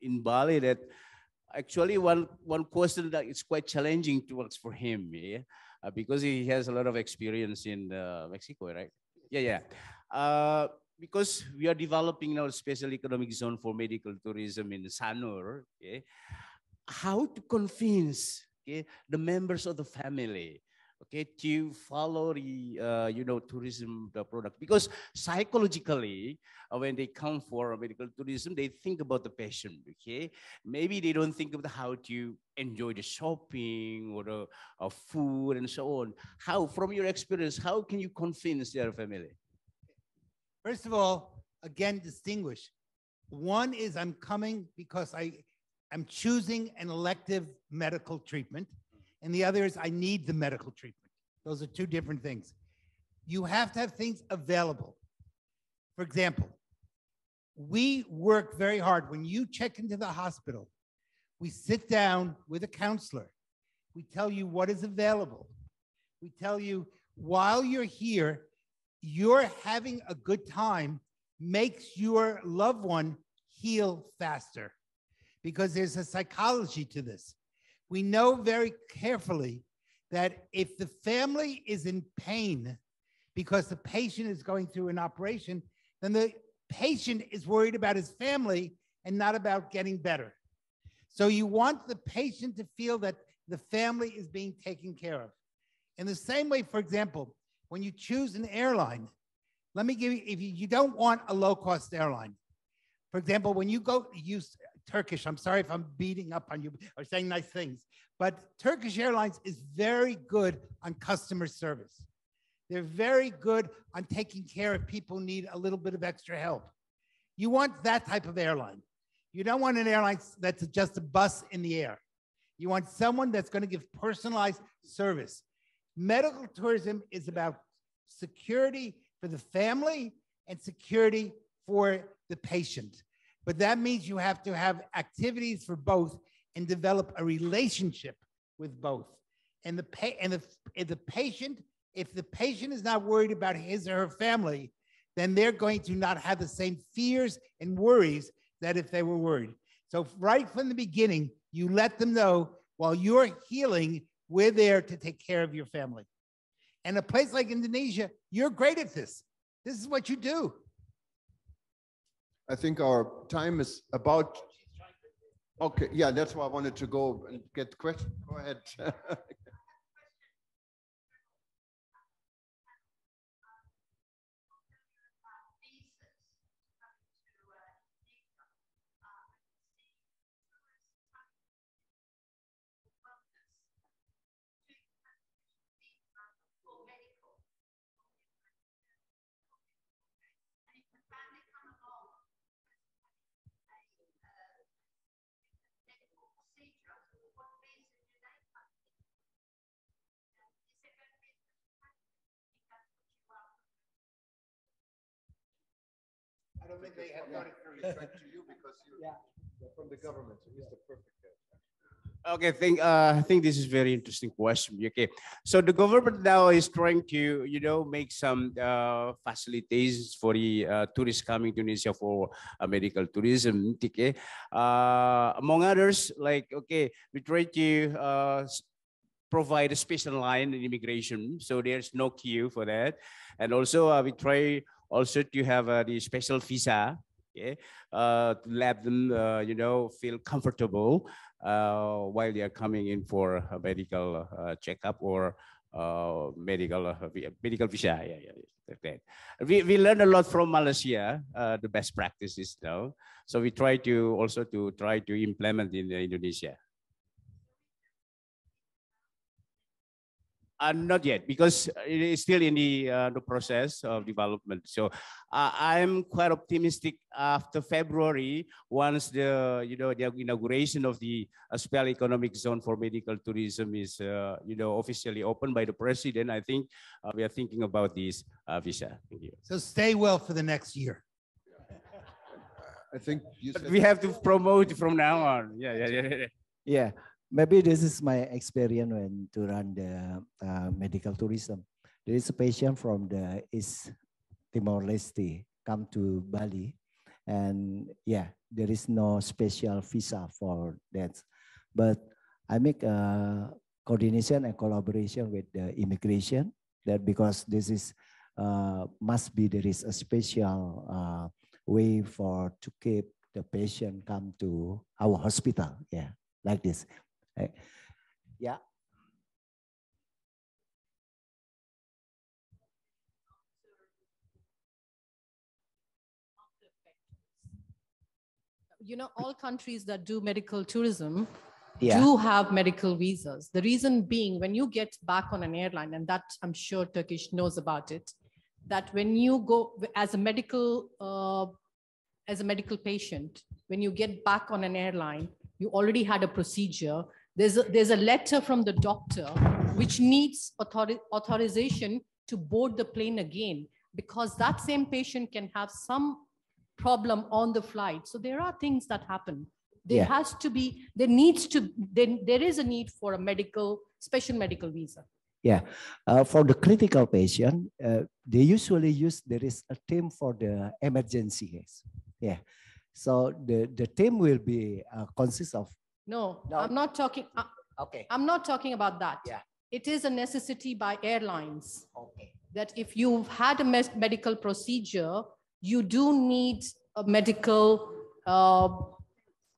in Bali, that actually one question that is quite challenging to work for him, because he has a lot of experience in Mexico, right? Because we are developing now a special economic zone for medical tourism in Sanur. How to convince the members of the family to follow the tourism product? Because psychologically, when they come for medical tourism, they think about the patient. Maybe they don't think about how to enjoy the shopping or the food and so on. How, from your experience, how can you convince their family? First of all, again, distinguish. One is I'm coming because I'm choosing an elective medical treatment, and the other is I need the medical treatment. Those are two different things. You have to have things available. For example, we work very hard. When you check into the hospital, we sit down with a counselor. We tell you what is available. We tell you while you're here, you're having a good time makes your loved one heal faster, because there's a psychology to this. We know very carefully that if the family is in pain because the patient is going through an operation, then the patient is worried about his family and not about getting better. So you want the patient to feel that the family is being taken care of. In the same way, for example, when you choose an airline, let me give you, if you don't want a low-cost airline, for example, when you go use Turkish, I'm sorry if I'm beating up on you or saying nice things, but Turkish Airlines is very good on customer service. They're very good on taking care of people who need a little bit of extra help. You want that type of airline. You don't want an airline that's just a bus in the air. You want someone that's going to give personalized service. Medical tourism is about security for the family and security for the patient. But that means you have to have activities for both and develop a relationship with both. And the patient If the patient is not worried about his or her family, then they're going to not have the same fears and worries that if they were worried. So right from the beginning, you let them know while you're healing, we're there to take care of your family. And a place like Indonesia, you're great at this. This is what you do. I think our time is about. Okay, yeah, that's why I wanted to go and get questions. Go ahead. I don't think they have done it very straight to you because you're from the government, so he's the perfect guy. Okay, I think this is very interesting question. Okay, so the government now is trying to, make some facilities for the tourists coming to Indonesia for medical tourism. Okay, among others, we try to provide a special line in immigration, so there's no queue for that, and also we try also to have the special visa. Okay, to let them, feel comfortable while they are coming in for a medical checkup or medical visa. Like that. We learned a lot from Malaysia, the best practices now. So we try to also try to implement in Indonesia. Not yet, because it is still in the process of development. So I'm quite optimistic after February, once the inauguration of the special economic zone for medical tourism is officially opened by the president. I think we are thinking about this visa. Thank you. So stay well for the next year. I think we have to promote from now on. Yeah. Maybe this is my experience when to run the medical tourism. There is a patient from the East Timor-Leste come to Bali, and there is no special visa for that. But I make a coordination and collaboration with the immigration, that because this is must be there is a special way to keep the patient come to our hospital. Yeah, like this. Yeah. All countries that do medical tourism do have medical visas. The reason being, when you get back on an airline, and that I'm sure Turkish knows about it, that when you go as a medical patient, when you get back on an airline, you already had a procedure. There's a letter from the doctor which needs authorization to board the plane again, because that same patient can have some problem on the flight. So there are things that happen. There is a need for a special medical visa. Yeah, for the critical patient, they usually there is a team for the emergency case. Yeah, so the team will be consist of. No, I'm not talking. Okay. I'm not talking about that. Yeah. It is a necessity by airlines. Okay. That if you've had a medical procedure, you do need a medical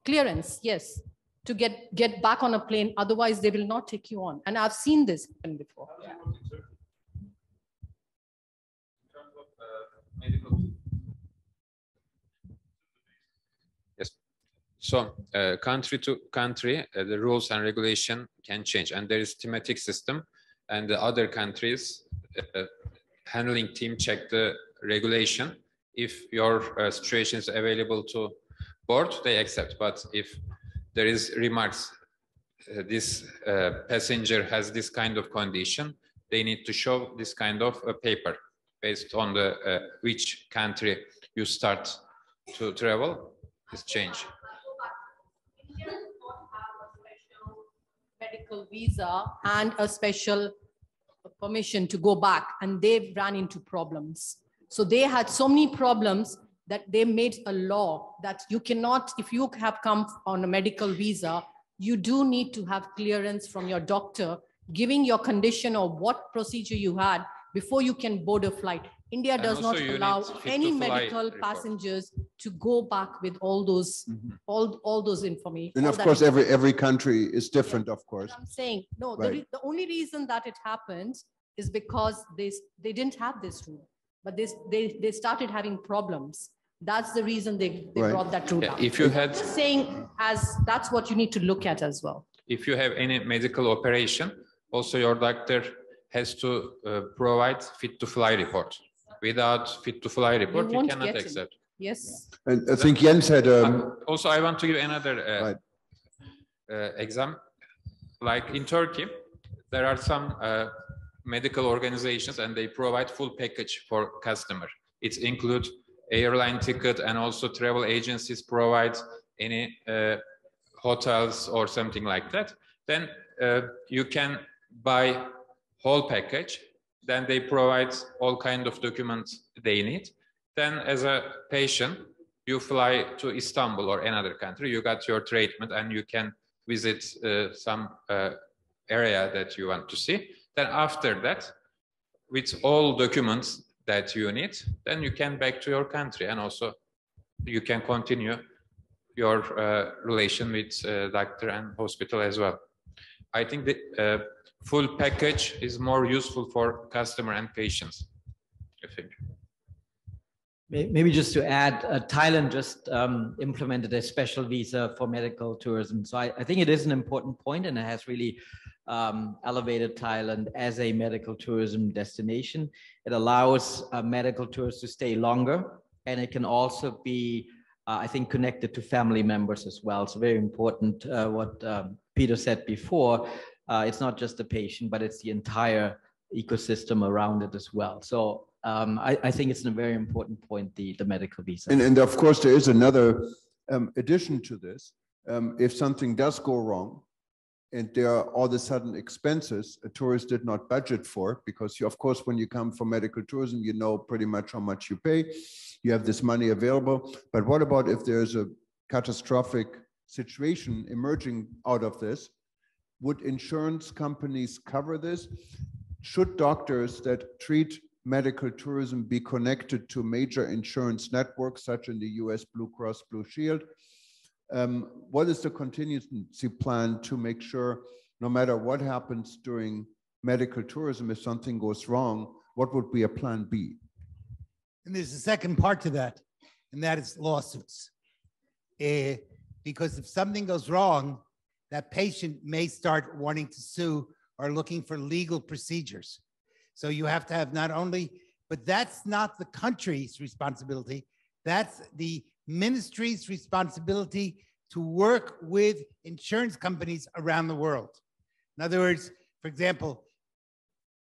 clearance, yes, to get back on a plane. Otherwise, they will not take you on. And I've seen this happen before. Yeah. Yes. So country to country, the rules and regulation can change, and there is thematic system, and the other countries handling team check the regulation. If your situation is available to board, they accept. But if there is remarks, this passenger has this kind of condition, they need to show this kind of a paper based on the which country you start to travel. This change. Medical visa and a special permission to go back, and they ran into problems. So they had so many problems that they made a law that you cannot, if you have come on a medical visa, you do need to have clearance from your doctor giving your condition or what procedure you had before you can board a flight. India does not allow any medical passengers to go back with all those all those information. And of course, every country is different, of course. I'm saying no. Right. The only reason that it happened is because they didn't have this rule, but they started having problems. That's the reason they brought that rule out. If you had, just saying, as that's what you need to look at as well. If you have any medical operation, also your doctor has to provide fit to fly report. Without fit to fly report, you cannot accept. Yes. And I think Jens had also, I want to give another example. Like in Turkey, there are some medical organizations and they provide full package for customer. It includes airline ticket, and also travel agencies provide any hotels or something like that. Then you can buy whole package. Then they provide all kind of documents they need. Then as a patient, you fly to Istanbul or another country, you got your treatment and you can visit some area that you want to see. Then after that, with all documents that you need, then you can back to your country, and also you can continue your relation with doctor and hospital as well. I think the full package is more useful for customer and patients, I think. Maybe just to add, Thailand just implemented a special visa for medical tourism. So I think it is an important point, and it has really elevated Thailand as a medical tourism destination. It allows medical tourists to stay longer, and it can also be, I think, connected to family members as well. So very important what Peter said before. It's not just the patient, but it's the entire ecosystem around it as well. So I think it's a very important point, the medical visa. And of course, there is another addition to this. If something does go wrong, and there are all of a sudden expenses a tourist did not budget for, because you, of course, when you come for medical tourism, you know pretty much how much you pay. You have this money available. But what about if there's a catastrophic situation emerging out of this? Would insurance companies cover this? Should doctors that treat medical tourism be connected to major insurance networks, such in the US Blue Cross Blue Shield? What is the contingency plan to make sure, no matter what happens during medical tourism, if something goes wrong, what would be a plan B? And there's a second part to that, and that is lawsuits. Because if something goes wrong, that patient may start wanting to sue or looking for legal procedures. So you have to have not only, but that's not the country's responsibility, that's the ministry's responsibility to work with insurance companies around the world. In other words, for example,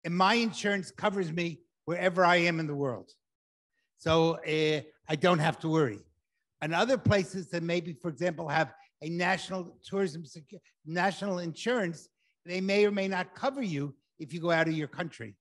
and my insurance covers me wherever I am in the world. So I don't have to worry. And other places that maybe, for example, have a national tourism, national insurance, they may or may not cover you if you go out of your country.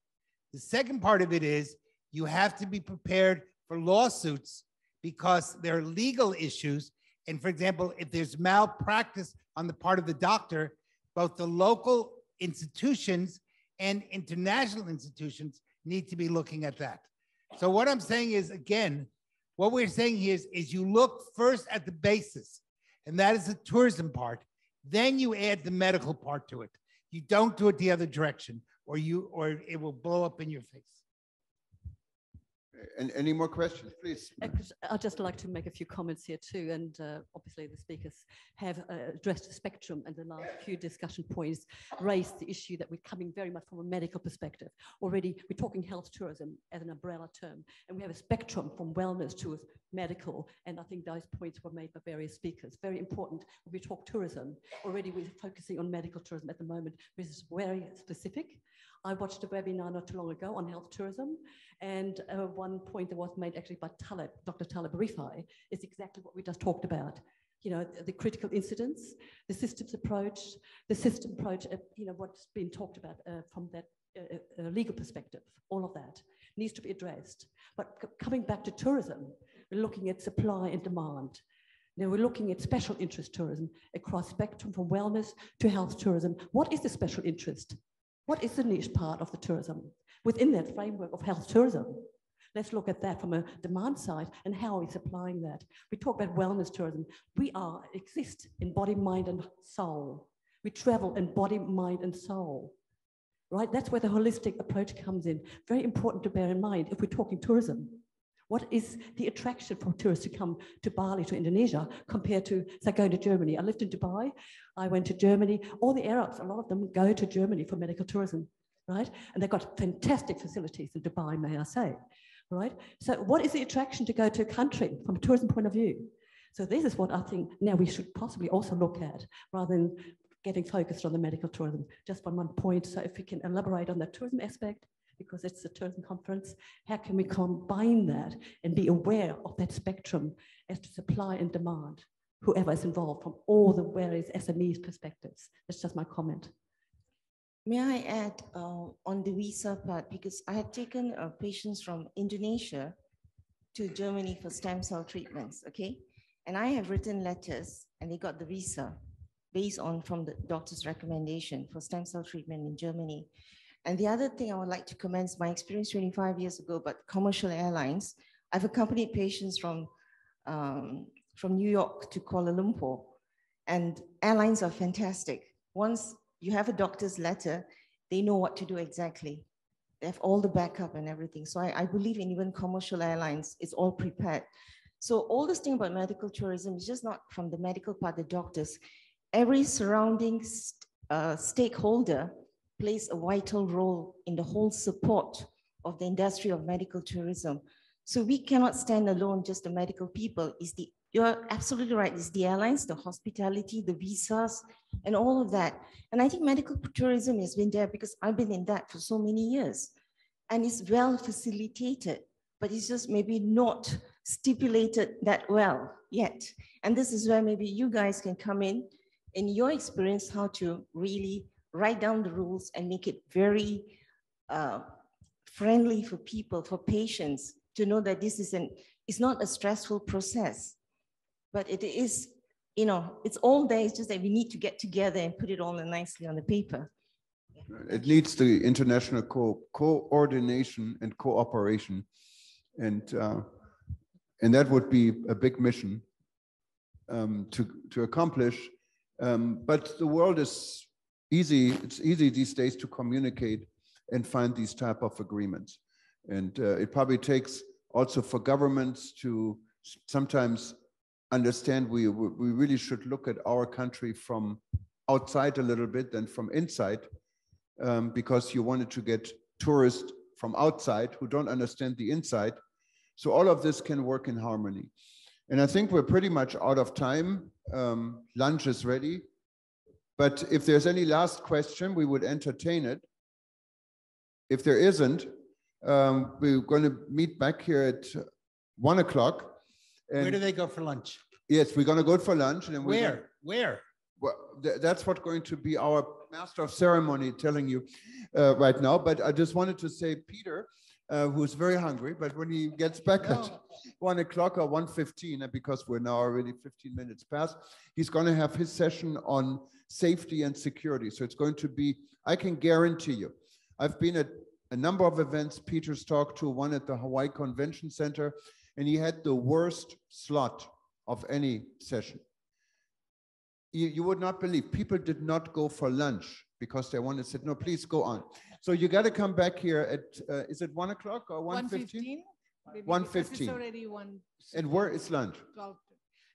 The second part of it is you have to be prepared for lawsuits because there are legal issues. And for example, if there's malpractice on the part of the doctor, both the local institutions and international institutions need to be looking at that. So what I'm saying is, again, what we're saying here is you look first at the basis, and that is the tourism part. Then you add the medical part to it. You don't do it the other direction, or it will blow up in your face. And any more questions, please? I'd just like to make a few comments here too. And obviously the speakers have addressed the spectrum, and the last few discussion points raised the issue that we're coming very much from a medical perspective. Already we're talking health tourism as an umbrella term, and we have a spectrum from wellness to medical. And I think those points were made by various speakers. Very important when we talk tourism. Already we're focusing on medical tourism at the moment, which is very specific. I watched a webinar not too long ago on health tourism, and one point that was made actually by Taleb, Dr. Taleb Rifai, is exactly what we just talked about. You know, the critical incidents, the systems approach, the system approach, you know, what's been talked about from that legal perspective, all of that needs to be addressed. But coming back to tourism, we're looking at supply and demand. Now we're looking at special interest tourism across spectrum from wellness to health tourism. What is the special interest? What is the niche part of the tourism within that framework of health tourism? Let's look at that from a demand side and how are we supplying that. We talk about wellness tourism. We exist in body, mind, and soul. We travel in body, mind, and soul, right? That's where the holistic approach comes in. Very important to bear in mind if we're talking tourism. What is the attraction for tourists to come to Bali, to Indonesia, compared to, say, going to Germany? I lived in Dubai, I went to Germany. All the Arabs, a lot of them go to Germany for medical tourism, right? And they've got fantastic facilities in Dubai, may I say, right? So what is the attraction to go to a country from a tourism point of view? So this is what I think now we should possibly also look at, rather than getting focused on the medical tourism. Just one point, so if we can elaborate on the tourism aspect, because it's a tourism conference, how can we combine that and be aware of that spectrum as to supply and demand, whoever is involved from all the various SMEs perspectives? That's just my comment. May I add on the visa part, because I had taken patients from Indonesia to Germany for stem cell treatments, okay? And I have written letters and they got the visa based on from the doctor's recommendation for stem cell treatment in Germany. And the other thing I would like to commend my experience 25 years ago, but commercial airlines. I've accompanied patients from New York to Kuala Lumpur, and airlines are fantastic. Once you have a doctor's letter, they know what to do exactly. They have all the backup and everything. So I believe in even commercial airlines, it's all prepared. So all this thing about medical tourism is just not from the medical part, the doctors. Every surrounding stakeholder plays a vital role in the whole support of the industry of medical tourism. So we cannot stand alone, just the medical people. You're absolutely right, it's the airlines, the hospitality, the visas, and all of that. And I think medical tourism has been there because I've been in that for so many years. And it's well facilitated, but it's just maybe not stipulated that well yet. And this is where maybe you guys can come in your experience, how to really write down the rules and make it very friendly for people, for patients, to know that this is it's not a stressful process, but it is, it's all there. It's just that we need to get together and put it all nicely on the paper. It needs the international coordination and cooperation, and that would be a big mission to accomplish. But the world is easy. It's easy these days to communicate and find these type of agreements. And it probably takes also for governments to sometimes understand we really should look at our country from outside a little bit than from inside, because you wanted to get tourists from outside who don't understand the inside. So all of this can work in harmony. And I think we're pretty much out of time. Lunch is ready. But if there's any last question, we would entertain it. If there isn't, we're going to meet back here at 1 o'clock. Where do they go for lunch? Yes, we're going to go for lunch. And Where? Well, that's what's going to be our master of ceremony telling you right now. But I just wanted to say, Peter, who's very hungry, but when he gets back at 1 o'clock or 1:15, because we're now already 15 minutes past, he's going to have his session on safety and security. So it's going to be, I can guarantee you, I've been at a number of events Peter's talked to, one at the Hawaii Convention Center, and he had the worst slot of any session. You would not believe, people did not go for lunch because they wanted to say, no, please go on. So you got to come back here at, is it 1 o'clock or 1:15? 1:15. It's already 1. And where is lunch? 12.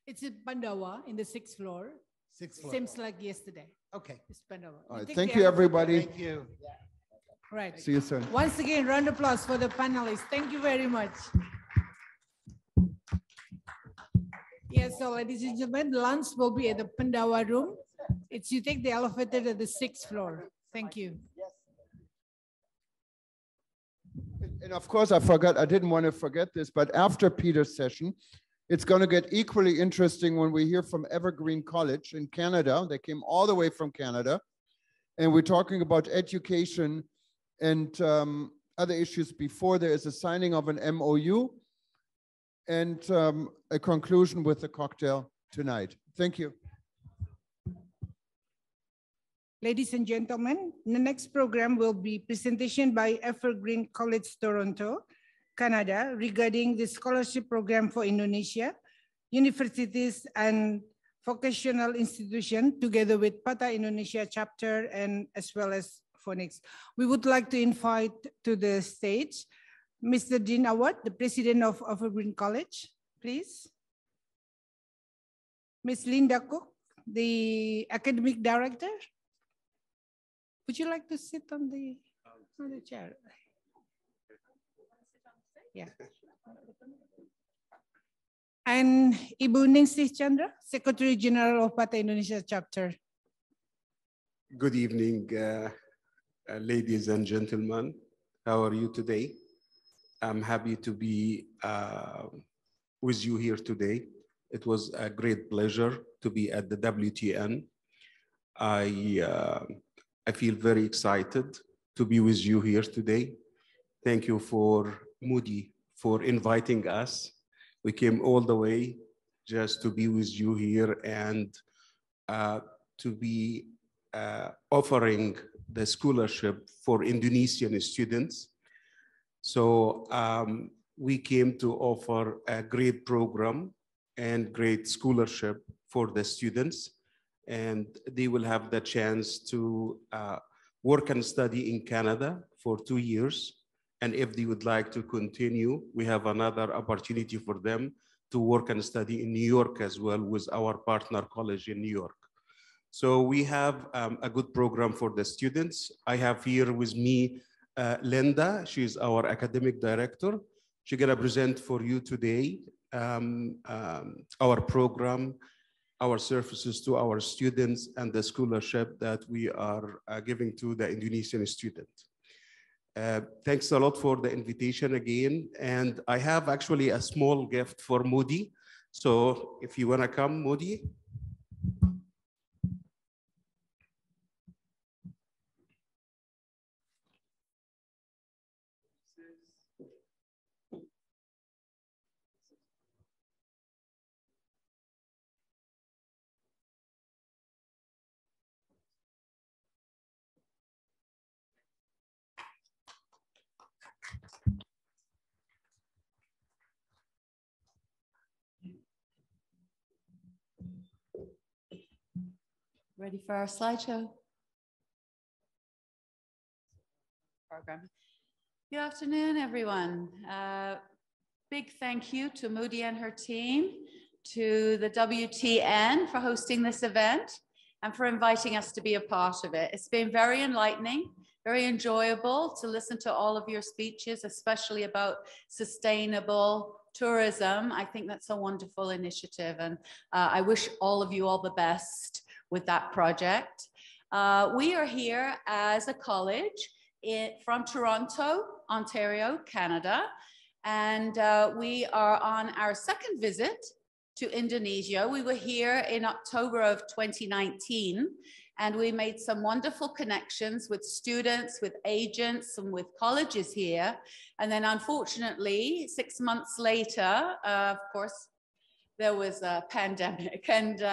It's in Pandawa in the 6th floor. 6th floor. Seems like yesterday. Okay. It's Pandawa. All right. Thank you, everybody. Thank you. Right. See you soon. Once again, round of applause for the panelists. Thank you very much. Yes, so ladies and gentlemen, lunch will be at the Pandawa room. You take the elevator to the 6th floor. Thank you. And of course, I didn't want to forget this, but after Peter's session, it's going to get equally interesting when we hear from Evergreen College in Canada. They came all the way from Canada, and we're talking about education and other issues before there is a signing of an MOU and a conclusion with a cocktail tonight. Thank you. Ladies and gentlemen, the next program will be presentation by Evergreen College Toronto, Canada, regarding the scholarship program for Indonesia, universities and vocational institution, together with PATA Indonesia chapter and as well as Phonics. We would like to invite to the stage Mr. Dean Awad, the president of Evergreen College, please. Ms. Linda Cook, the academic director. Would you like to sit on the chair? Yeah. And Ibu Ningsih Chandra, Secretary General of PATA Indonesia Chapter. Good evening, ladies and gentlemen. How are you today? I'm happy to be with you here today. It was a great pleasure to be at the WTN. I feel very excited to be with you here today. Thank you for Moody for inviting us. We came all the way just to be with you here and to be offering the scholarship for Indonesian students. So we came to offer a great program and great scholarship for the students, and they will have the chance to work and study in Canada for 2 years. And if they would like to continue, we have another opportunity for them to work and study in New York as well with our partner college in New York. So we have a good program for the students. I have here with me Linda. She's our academic director. She's gonna present for you today our program, our services to our students, and the scholarship that we are giving to the Indonesian student. Thanks a lot for the invitation again. And I have actually a small gift for Moody. So if you wanna come, Moody. Ready for our slideshow? Program. Good afternoon, everyone. Big thank you to Moody and her team, to the WTN for hosting this event and for inviting us to be a part of it. It's been very enlightening, very enjoyable to listen to all of your speeches, especially about sustainable tourism. I think that's a wonderful initiative, and I wish all of you all the best with that project. We are here as a college from Toronto, Ontario, Canada, and we are on our second visit to Indonesia. We were here in October of 2019, and we made some wonderful connections with students, with agents, and with colleges here. And then unfortunately, 6 months later, of course, there was a pandemic, and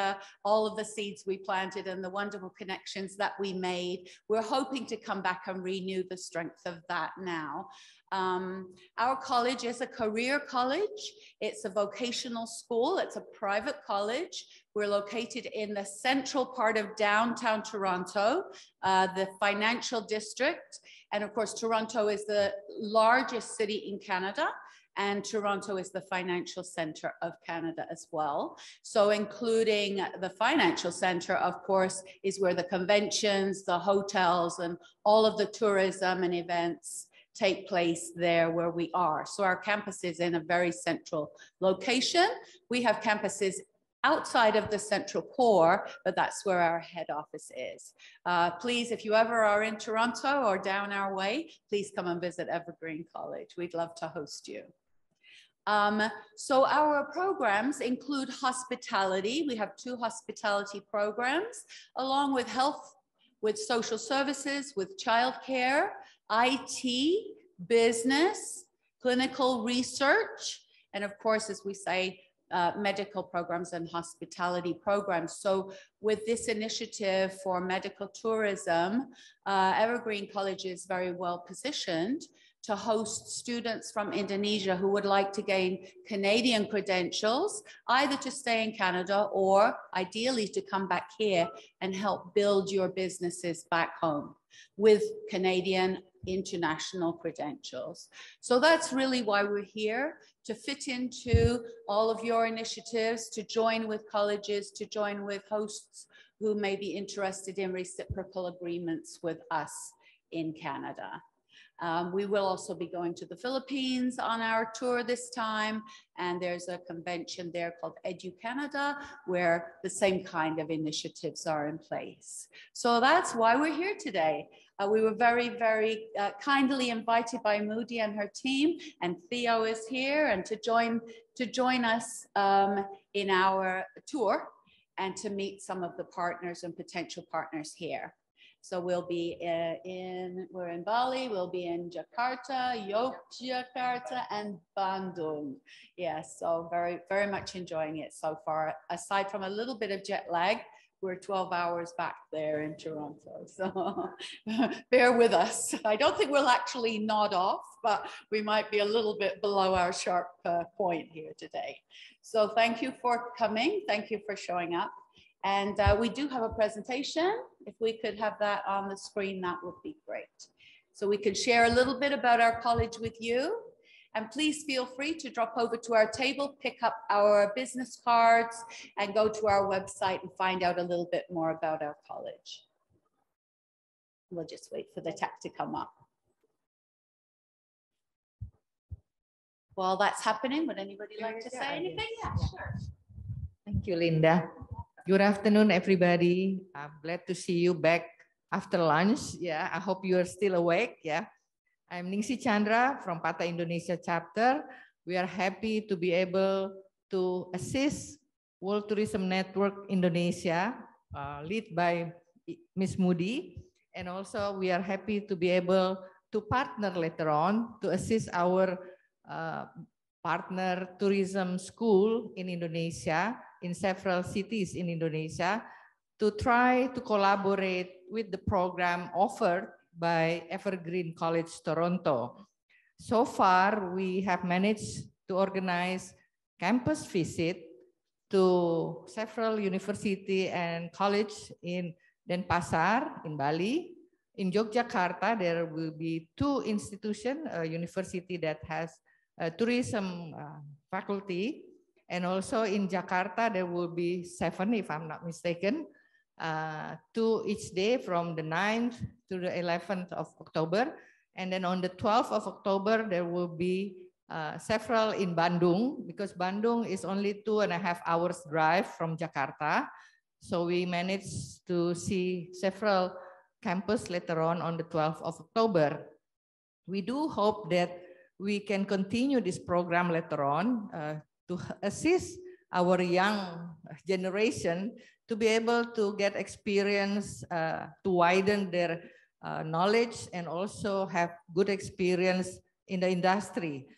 all of the seeds we planted and the wonderful connections that we made, we're hoping to come back and renew the strength of that now. Our college is a career college. It's a vocational school. It's a private college. We're located in the central part of downtown Toronto, the financial district. And of course, Toronto is the largest city in Canada, and Toronto is the financial center of Canada as well. So including the financial center, of course, is where the conventions, the hotels, and all of the tourism and events take place there where we are. So our campus is in a very central location. We have campuses outside of the central core, but that's where our head office is. Please, if you ever are in Toronto or down our way, please come and visit Evergreen College. We'd love to host you. So our programs include hospitality. We have 2 hospitality programs, along with health, with social services, with childcare, IT, business, clinical research, and of course, as we say, medical programs and hospitality programs. So with this initiative for medical tourism, Evergreen College is very well positioned to host students from Indonesia who would like to gain Canadian credentials, either to stay in Canada or ideally to come back here and help build your businesses back home with Canadian international credentials. So that's really why we're here, to fit into all of your initiatives, to join with colleges, to join with hosts who may be interested in reciprocal agreements with us in Canada. We will also be going to the Philippines on our tour this time, and there's a convention there called Edu Canada, where the same kind of initiatives are in place. So that's why we're here today. We were very, very kindly invited by Moody and her team, and Theo is here, and to join us in our tour and to meet some of the partners and potential partners here. So we'll be we're in Bali, we'll be in Jakarta, Yogyakarta, and Bandung. Yes, so very, very much enjoying it so far. Aside from a little bit of jet lag, we're 12 hours back there in Toronto. So bear with us. I don't think we'll actually nod off, but we might be a little bit below our sharp point here today. So thank you for coming. Thank you for showing up. And we do have a presentation. If we could have that on the screen, that would be great. So we could share a little bit about our college with you. And please feel free to drop over to our table, pick up our business cards, and go to our website and find out a little bit more about our college. We'll just wait for the tech to come up. While that's happening, would anybody like to say anything? Yeah, sure. Thank you, Linda. Good afternoon, everybody. I'm glad to see you back after lunch. Yeah, I hope you are still awake. Yeah, I'm Ningsi Chandra from PATA Indonesia chapter. We are happy to be able to assist World Tourism Network Indonesia, led by Ms. Moody. And also we are happy to be able to partner later on to assist our partner tourism school in Indonesia, in several cities in Indonesia, to try to collaborate with the program offered by Evergreen College Toronto. So far, we have managed to organize campus visit to several university and college in Denpasar, in Bali. In Yogyakarta, there will be 2 institutions, a university that has a tourism faculty, and also in Jakarta, there will be 7, if I'm not mistaken, 2 each day from the 9th to the 11th of October. And then on the 12th of October, there will be several in Bandung, because Bandung is only 2.5 hours drive from Jakarta. So we managed to see several campus later on the 12th of October. We do hope that we can continue this program later on to assist our young generation to be able to get experience, to widen their knowledge, and also have good experience in the industry,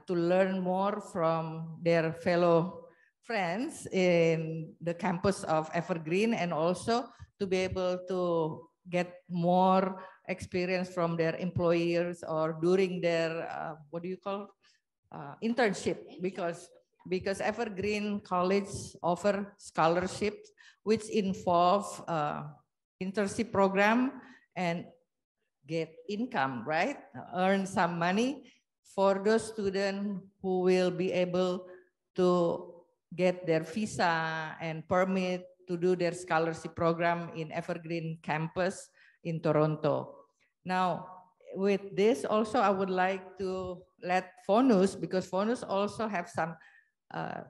to learn more from their fellow friends in the campus of Evergreen, and also to be able to get more experience from their employers or during their, internship, because Evergreen College offer scholarships which involve internship program and get income, right? Earn some money for those students who will be able to get their visa and permit to do their scholarship program in Evergreen campus in Toronto. Now, with this also, I would like to let FONUS, because FONUS also have some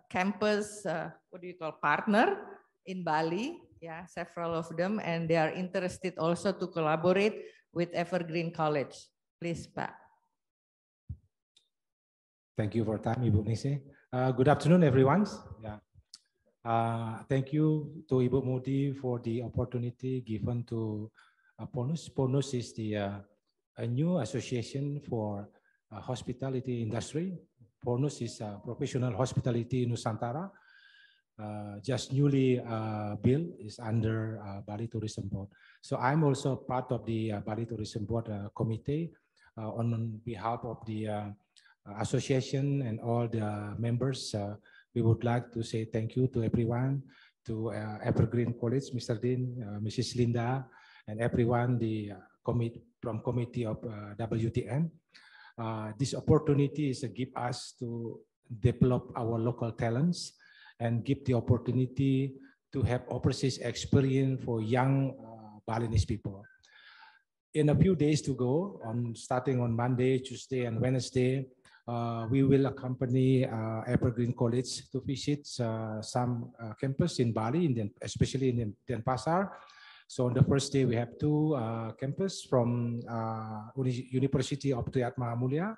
campus, partner in Bali, yeah, several of them, and they are interested also to collaborate with Evergreen College. Please, Pak. Thank you for time, Ibu Ningsi. Good afternoon, everyone. Yeah. Thank you to Ibu Moody for the opportunity given to PONUS. PONUS is the a new association for hospitality industry. PORNUS is Professional Hospitality Nusantara. Just newly built, is under Bali Tourism Board. So I'm also part of the Bali Tourism Board committee on behalf of the association and all the members. We would like to say thank you to everyone, to Evergreen College, Mr. Dean, Mrs. Linda, and everyone from committee of WTN. This opportunity is to give us to develop our local talents and give the opportunity to have overseas experience for young Balinese people. In a few days to go, starting on Monday, Tuesday, and Wednesday, we will accompany Evergreen College to visit some campus in Bali, especially in Denpasar. So on the first day, we have two campuses from University of Triad Mahamulya.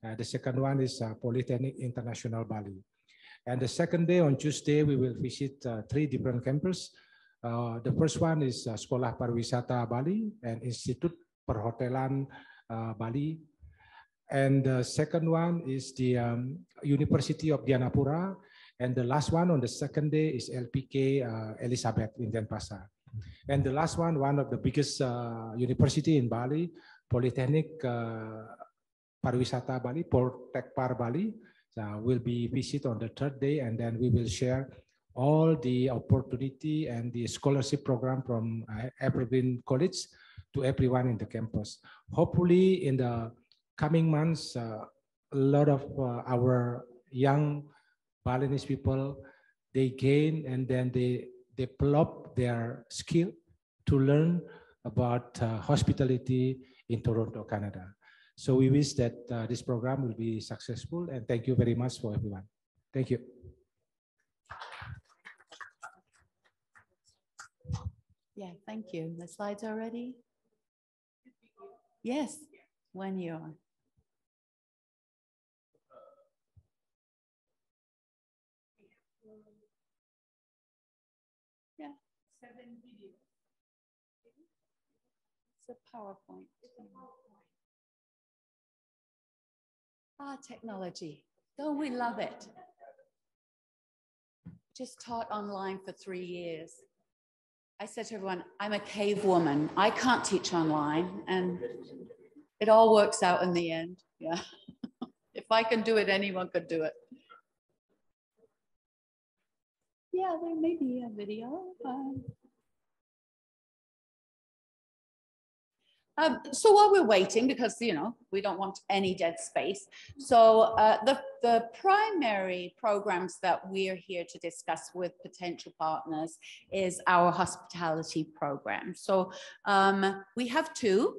The second one is Polytechnic International Bali. And the second day, on Tuesday, we will visit 3 different campuses. The first one is Sekolah Pariwisata Bali and Institute Perhotelan Bali. And the second one is the University of Dianapura. And the last one on the second day is LPK Elizabeth in Denpasar. And the last one of the biggest university in Bali, Polytechnic Pariwisata Bali, Poltekpar Bali, will be visit on the third day, and then we will share all the opportunity and the scholarship program from Evergreen College to everyone in the campus. Hopefully in the coming months, a lot of our young Balinese people, they gain and then they develop their skill to learn about hospitality in Toronto, Canada. So we wish that this program will be successful, and thank you very much for everyone. Thank you. Yeah, thank you. The slides are ready? Yes, when you are. Yeah, 7 videos. It's a PowerPoint. Technology. Don't we love it? Just taught online for 3 years. I said to everyone, I'm a cave woman. I can't teach online, and it all works out in the end. Yeah. If I can do it, anyone could do it. Yeah, there may be a video. So while we're waiting, because, you know, we don't want any dead space. So the primary programs that we're here to discuss with potential partners is our hospitality program. So we have 2,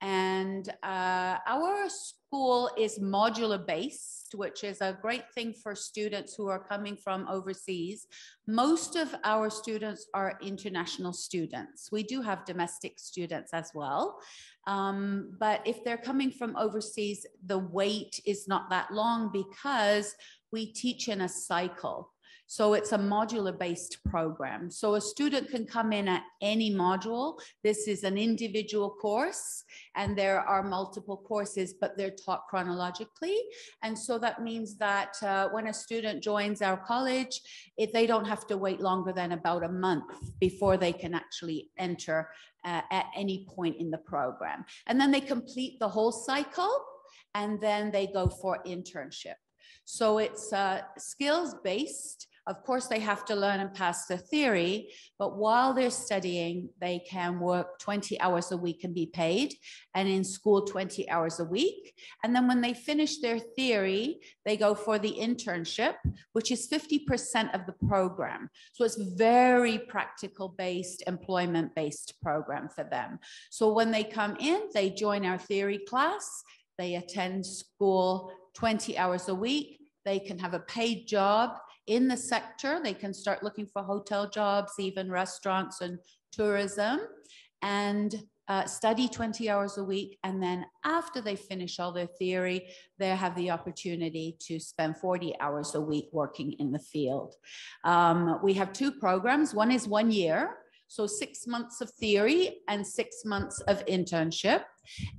and our school is modular based, which is a great thing for students who are coming from overseas. Most of our students are international students. We do have domestic students as well. But if they're coming from overseas, the wait is not that long because we teach in a cycle. So it's a modular based program. So a student can come in at any module. This is an individual course, and there are multiple courses, but they're taught chronologically. And so that means that when a student joins our college, they don't have to wait longer than about a month before they can actually enter at any point in the program. And then they complete the whole cycle, and then they go for internship. So it's skills-based. Of course, they have to learn and pass the theory, but while they're studying, they can work 20 hours a week and be paid, and in school 20 hours a week. And then when they finish their theory, they go for the internship, which is 50% of the program. So it's very practical-based, employment-based program for them. So when they come in, they join our theory class, they attend school 20 hours a week, they can have a paid job in the sector. They can start looking for hotel jobs, even restaurants and tourism, and study 20 hours a week. And then after they finish all their theory, they have the opportunity to spend 40 hours a week working in the field. We have 2 programs. One is 1 year, so 6 months of theory and 6 months of internship.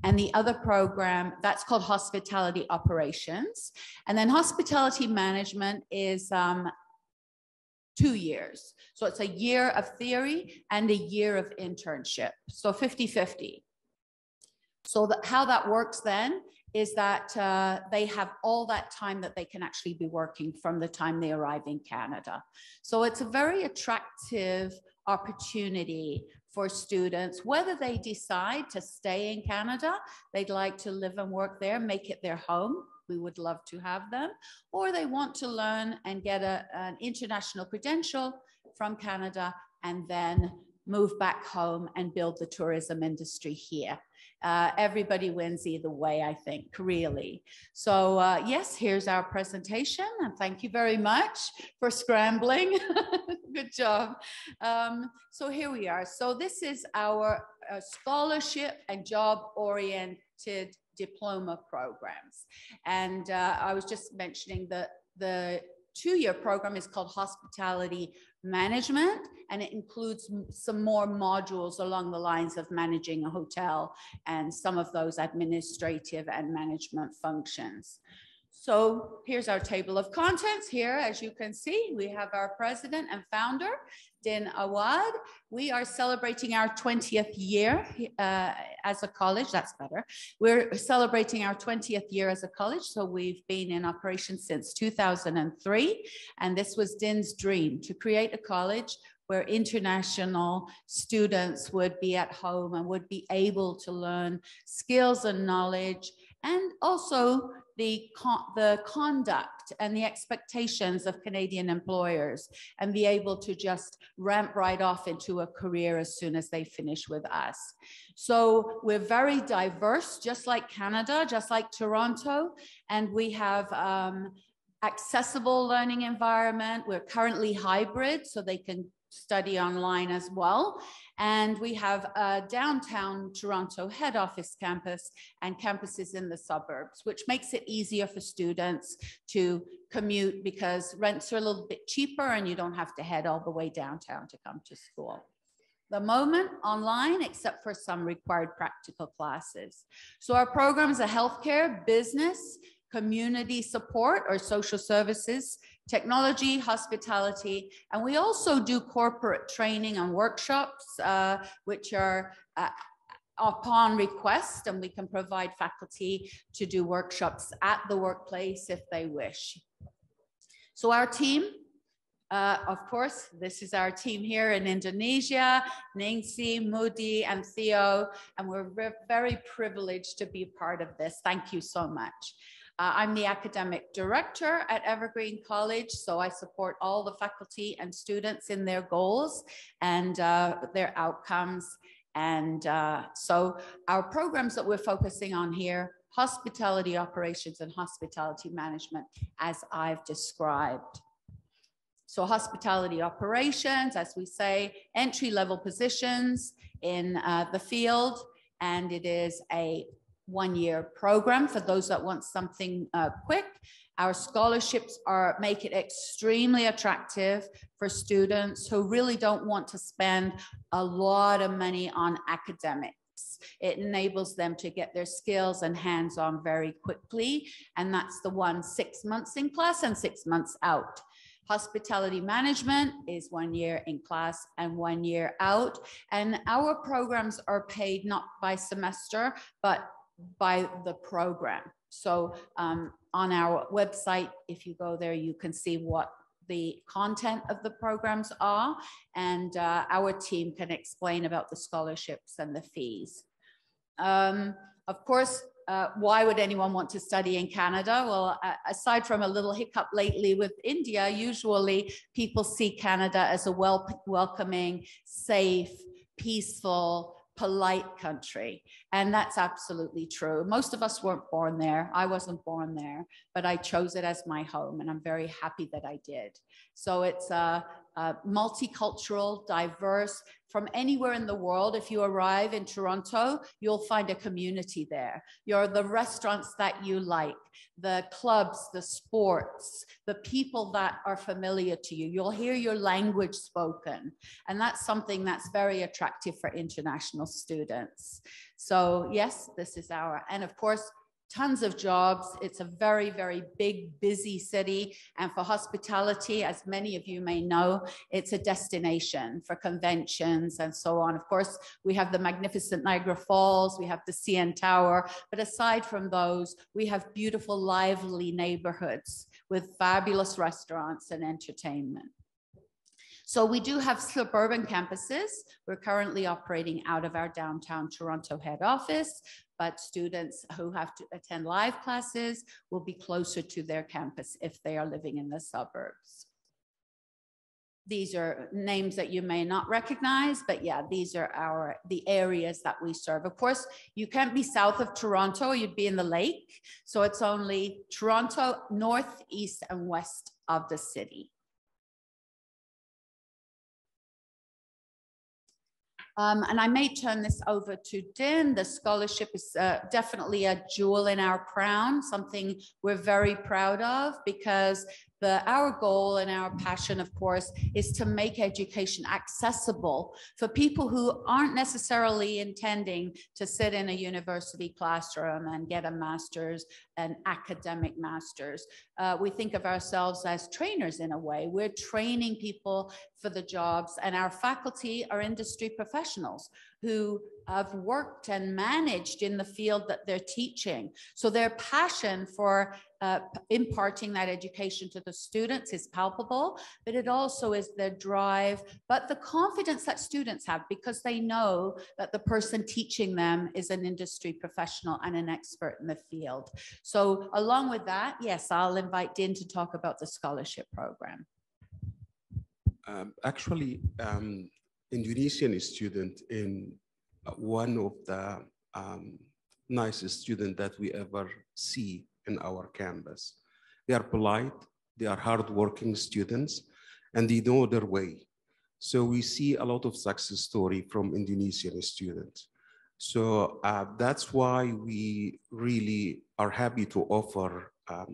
And the other program, that's called Hospitality Operations. And then Hospitality Management is 2 years. So it's a year of theory and a year of internship. So 50-50. So how that works then is that they have all that time that they can actually be working from the time they arrive in Canada. So it's a very attractive opportunity for students, whether they decide to stay in Canada, they'd like to live and work there, make it their home. We would love to have them, or they want to learn and get an international credential from Canada and then move back home and build the tourism industry here. Everybody wins either way, I think, really. So yes, here's our presentation, and thank you very much for scrambling. Good job. So here we are. So this is our scholarship and job-oriented diploma programs. And I was just mentioning that the 2-year program is called Hospitality Management, and it includes some more modules along the lines of managing a hotel and some of those administrative and management functions. So here's our table of contents. Here, as you can see, we have our president and founder, Din Awad. We are celebrating our 20th year as a college. That's better. We're celebrating our 20th year as a college. So we've been in operation since 2003. And this was Din's dream, to create a college where international students would be at home and would be able to learn skills and knowledge, and also the conduct and the expectations of Canadian employers, and be able to just ramp right off into a career as soon as they finish with us. So we're very diverse, just like Canada, just like Toronto, and we have accessible learning environment. We're currently hybrid, so they can study online as well. And we have a downtown Toronto head office campus and campuses in the suburbs, which makes it easier for students to commute because rents are a little bit cheaper and you don't have to head all the way downtown to come to school. The moment online, except for some required practical classes. So our programs are healthcare, business, community support or social services, technology, hospitality, and we also do corporate training and workshops, which are upon request, and we can provide faculty to do workshops at the workplace if they wish. So our team, of course, this is our team here in Indonesia, Ningsi, Moody, and Theo, and we're very privileged to be part of this. Thank you so much. I'm the academic director at Evergreen College, so I support all the faculty and students in their goals and their outcomes. And so our programs that we're focusing on here, hospitality operations and hospitality management, as I've described. So hospitality operations, as we say, entry-level positions in the field, and it is a one-year program for those that want something quick. Our scholarships make it extremely attractive for students who really don't want to spend a lot of money on academics. It enables them to get their skills and hands-on very quickly, and that's the one 6 months in class and 6 months out. Hospitality management is 1 year in class and 1 year out, and our programs are paid not by semester, but by the program. So on our website, if you go there, you can see what the content of the programs are, and our team can explain about the scholarships and the fees. Of course, why would anyone want to study in Canada? Well, aside from a little hiccup lately with India, usually people see Canada as a welcoming, safe, peaceful, polite country. And that's absolutely true. Most of us weren't born there. I wasn't born there, but I chose it as my home, and I'm very happy that I did. So it's multicultural, diverse, from anywhere in the world. If you arrive in Toronto, you'll find a community there. The restaurants that you like, the clubs, the sports, the people that are familiar to you. You'll hear your language spoken. And that's something that's very attractive for international students. So So yes, this is and of course, tons of jobs. It's a very, very big, busy city. And for hospitality, as many of you may know, it's a destination for conventions and so on. Of course, we have the magnificent Niagara Falls, we have the CN Tower, but aside from those, we have beautiful, lively neighborhoods with fabulous restaurants and entertainment. So we do have suburban campuses. We're currently operating out of our downtown Toronto head office, but students who have to attend live classes will be closer to their campus if they are living in the suburbs. These are names that you may not recognize, but yeah, these are the areas that we serve. Of course, you can't be south of Toronto, you'd be in the lake. So it's only Toronto, north, east, and west of the city. And I may turn this over to Din. The scholarship is definitely a jewel in our crown, something we're very proud of, because our goal and our passion, of course, is to make education accessible for people who aren't necessarily intending to sit in a university classroom and get a master's, an academic master's. We think of ourselves as trainers in a way. We're training people for the jobs, and our faculty are industry professionals who have worked and managed in the field that they're teaching. So their passion for imparting that education to the students is palpable, but it also is their drive, but the confidence that students have because they know that the person teaching them is an industry professional and an expert in the field. So along with that, yes, I'll invite Din to talk about the scholarship program. Actually, Indonesian student in one of the nicest students that we ever see in our campus. They are polite, they are hardworking students, and they know their way. So we see a lot of success story from Indonesian students. So that's why we really are happy to offer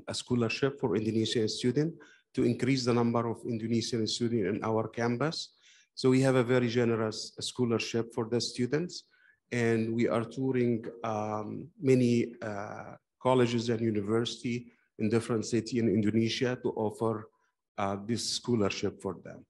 a scholarship for Indonesian students to increase the number of Indonesian students in our campus. So we have a very generous scholarship for the students, and we are touring many colleges and universities in different cities in Indonesia to offer this scholarship for them.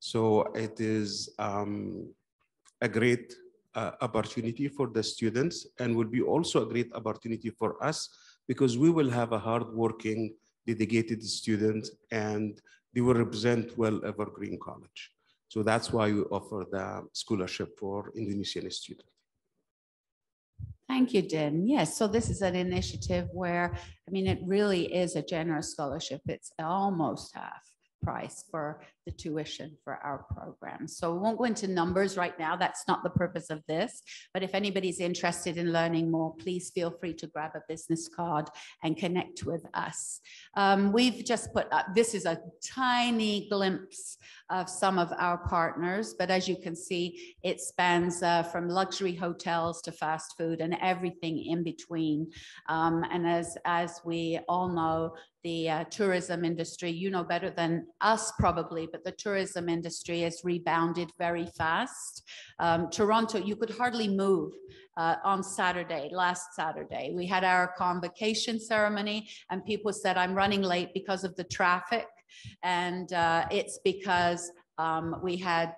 So it is a great opportunity for the students, and will be also a great opportunity for us because we will have a hardworking, dedicated student, and they will represent well Evergreen College. So that's why we offer the scholarship for Indonesian students. Thank you, Din. Yes, so this is an initiative where, I mean, it really is a generous scholarship. It's almost half price for the tuition for our program. So we won't go into numbers right now. That's not the purpose of this. But if anybody's interested in learning more, please feel free to grab a business card and connect with us. We've just put up, this is a tiny glimpse of some of our partners, but as you can see, it spans from luxury hotels to fast food and everything in between. And as we all know, the tourism industry, you know better than us probably, but the tourism industry has rebounded very fast. Toronto, you could hardly move on Saturday, last Saturday. We had our convocation ceremony and people said, I'm running late because of the traffic. And it's because we had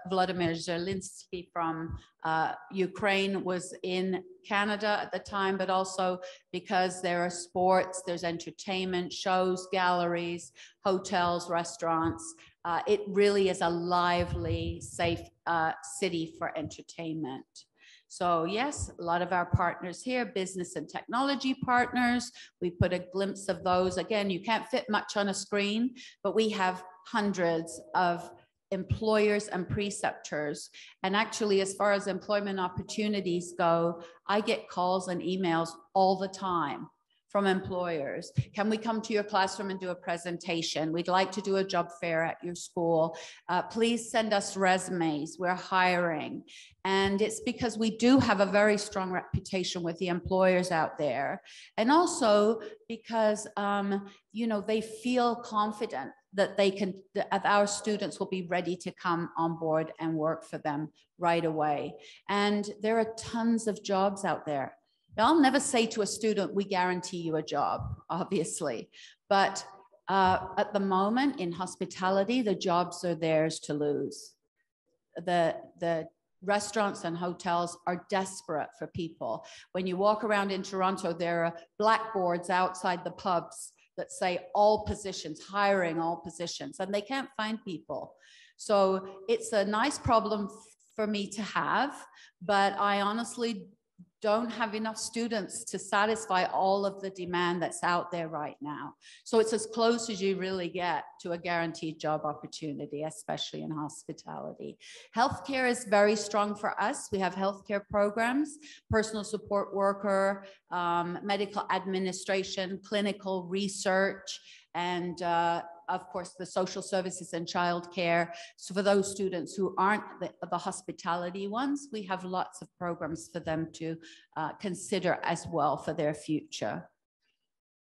Vladimir Zelensky from Ukraine was in Canada at the time, but also because there are sports, there's entertainment, shows, galleries, hotels, restaurants. It really is a lively, safe city for entertainment. So yes, a lot of our partners here, business and technology partners, we put a glimpse of those. Again, you can't fit much on a screen, but we have hundreds of employers and preceptors. And actually, as far as employment opportunities go, I get calls and emails all the time from employers. Can we come to your classroom and do a presentation? We'd like to do a job fair at your school. Please send us resumes. We're hiring. And it's because we do have a very strong reputation with the employers out there. And also because, you know, they feel confident that they can, that our students will be ready to come on board and work for them right away. And there are tons of jobs out there. Now, I'll never say to a student, we guarantee you a job, obviously. But at the moment in hospitality, the jobs are theirs to lose. The restaurants and hotels are desperate for people. When you walk around in Toronto, there are blackboards outside the pubs that say all positions, hiring all positions, and they can't find people. So it's a nice problem for me to have, but I honestly don't have enough students to satisfy all of the demand that's out there right now. So it's as close as you really get to a guaranteed job opportunity, especially in hospitality. Healthcare is very strong for us. We have healthcare programs, personal support worker, medical administration, clinical research, and of course, the social services and childcare. So for those students who aren't the hospitality ones, we have lots of programs for them to consider as well for their future.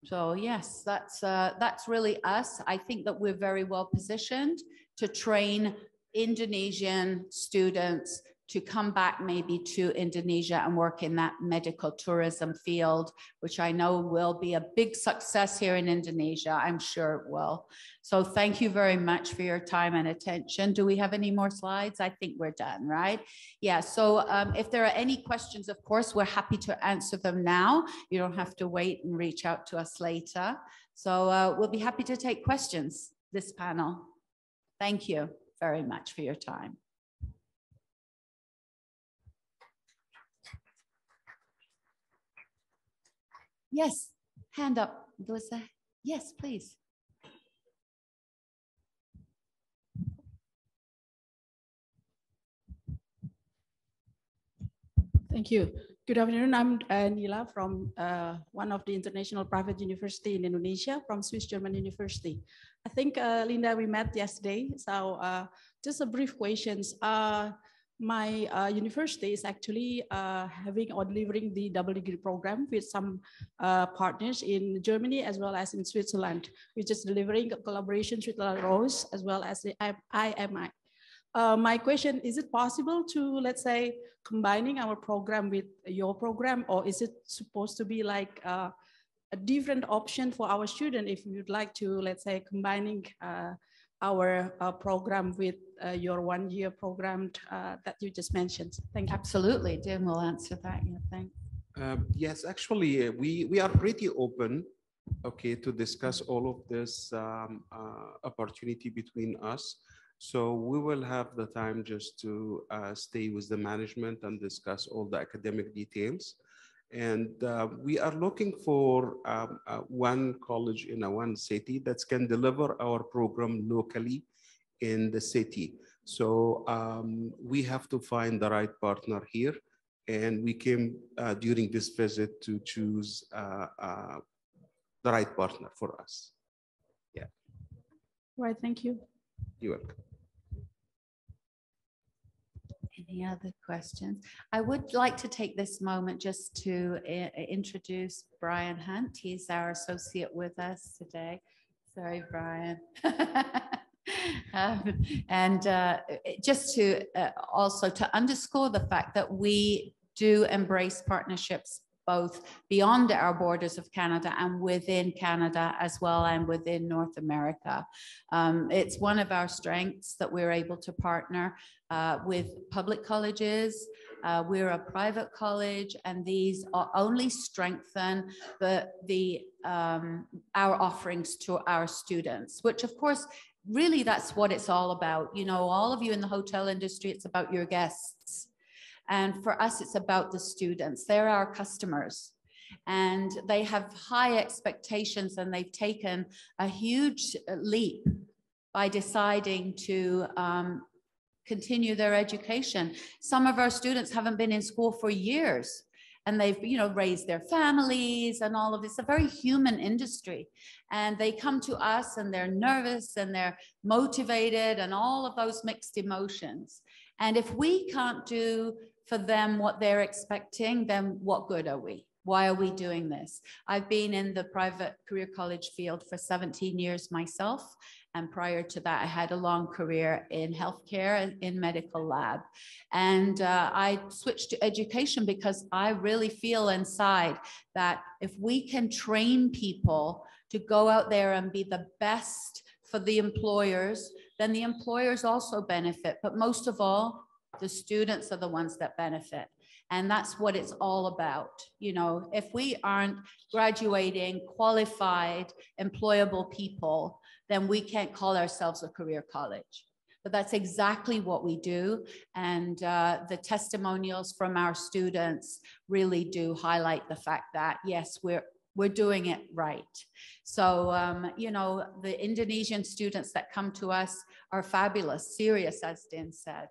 So yes, that's really us. I think that we're very well positioned to train Indonesian students to come back maybe to Indonesia and work in that medical tourism field, which I know will be a big success here in Indonesia. I'm sure it will. So thank you very much for your time and attention. Do we have any more slides? I think we're done, right? Yeah, so if there are any questions, of course, we're happy to answer them now. You don't have to wait and reach out to us later. So we'll be happy to take questions, this panel. Thank you very much for your time. Yes, hand up. Yes, please. Thank you. Good afternoon. I'm Nila from one of the international private university in Indonesia, from Swiss German University. I think, Linda, we met yesterday. So just a brief questions. My university is actually having or delivering the double degree program with some partners in Germany as well as in Switzerland, which is delivering collaborations with La Rose as well as the IMI. My question, is it possible to, let's say, combining our program with your program, or is it supposed to be like a different option for our student if we would like to, let's say, combining our program with your one-year program that you just mentioned? Thank you. Absolutely, Jim will answer that. Yeah, thanks. Yes, actually, we are pretty open, okay, to discuss all of this opportunity between us. So we will have the time just to stay with the management and discuss all the academic details. And we are looking for one college in one city that can deliver our program locally in the city. So we have to find the right partner here. And we came during this visit to choose the right partner for us. Yeah. Right, thank you. You're welcome. Any other questions? I would like to take this moment just to introduce Brian Hunt. He's our associate with us today. Sorry, Brian. And just to also to underscore the fact that we do embrace partnerships both beyond our borders of Canada and within Canada as well, and within North America. It's one of our strengths that we're able to partner with public colleges. We're a private college, and these only strengthen our offerings to our students, which of course, really that's what it's all about. You know, all of you in the hotel industry, it's about your guests. And for us, it's about the students. They're our customers, and they have high expectations, and they've taken a huge leap by deciding to continue their education. Some of our students haven't been in school for years, and they've, you know, raised their families and all of this. It's a very human industry. And they come to us and they're nervous and they're motivated and all of those mixed emotions. And if we can't do for them what they're expecting, then what good are we? Why are we doing this? I've been in the private career college field for 17 years myself. And prior to that, I had a long career in healthcare, in medical lab. And I switched to education because I really feel inside that if we can train people to go out there and be the best for the employers, then the employers also benefit. But most of all, the students are the ones that benefit. And that's what it's all about. You know, if we aren't graduating qualified, employable people, then we can't call ourselves a career college. But that's exactly what we do. And the testimonials from our students really do highlight the fact that, yes, we're doing it right. So, you know, the Indonesian students that come to us are fabulous, serious, as Din said.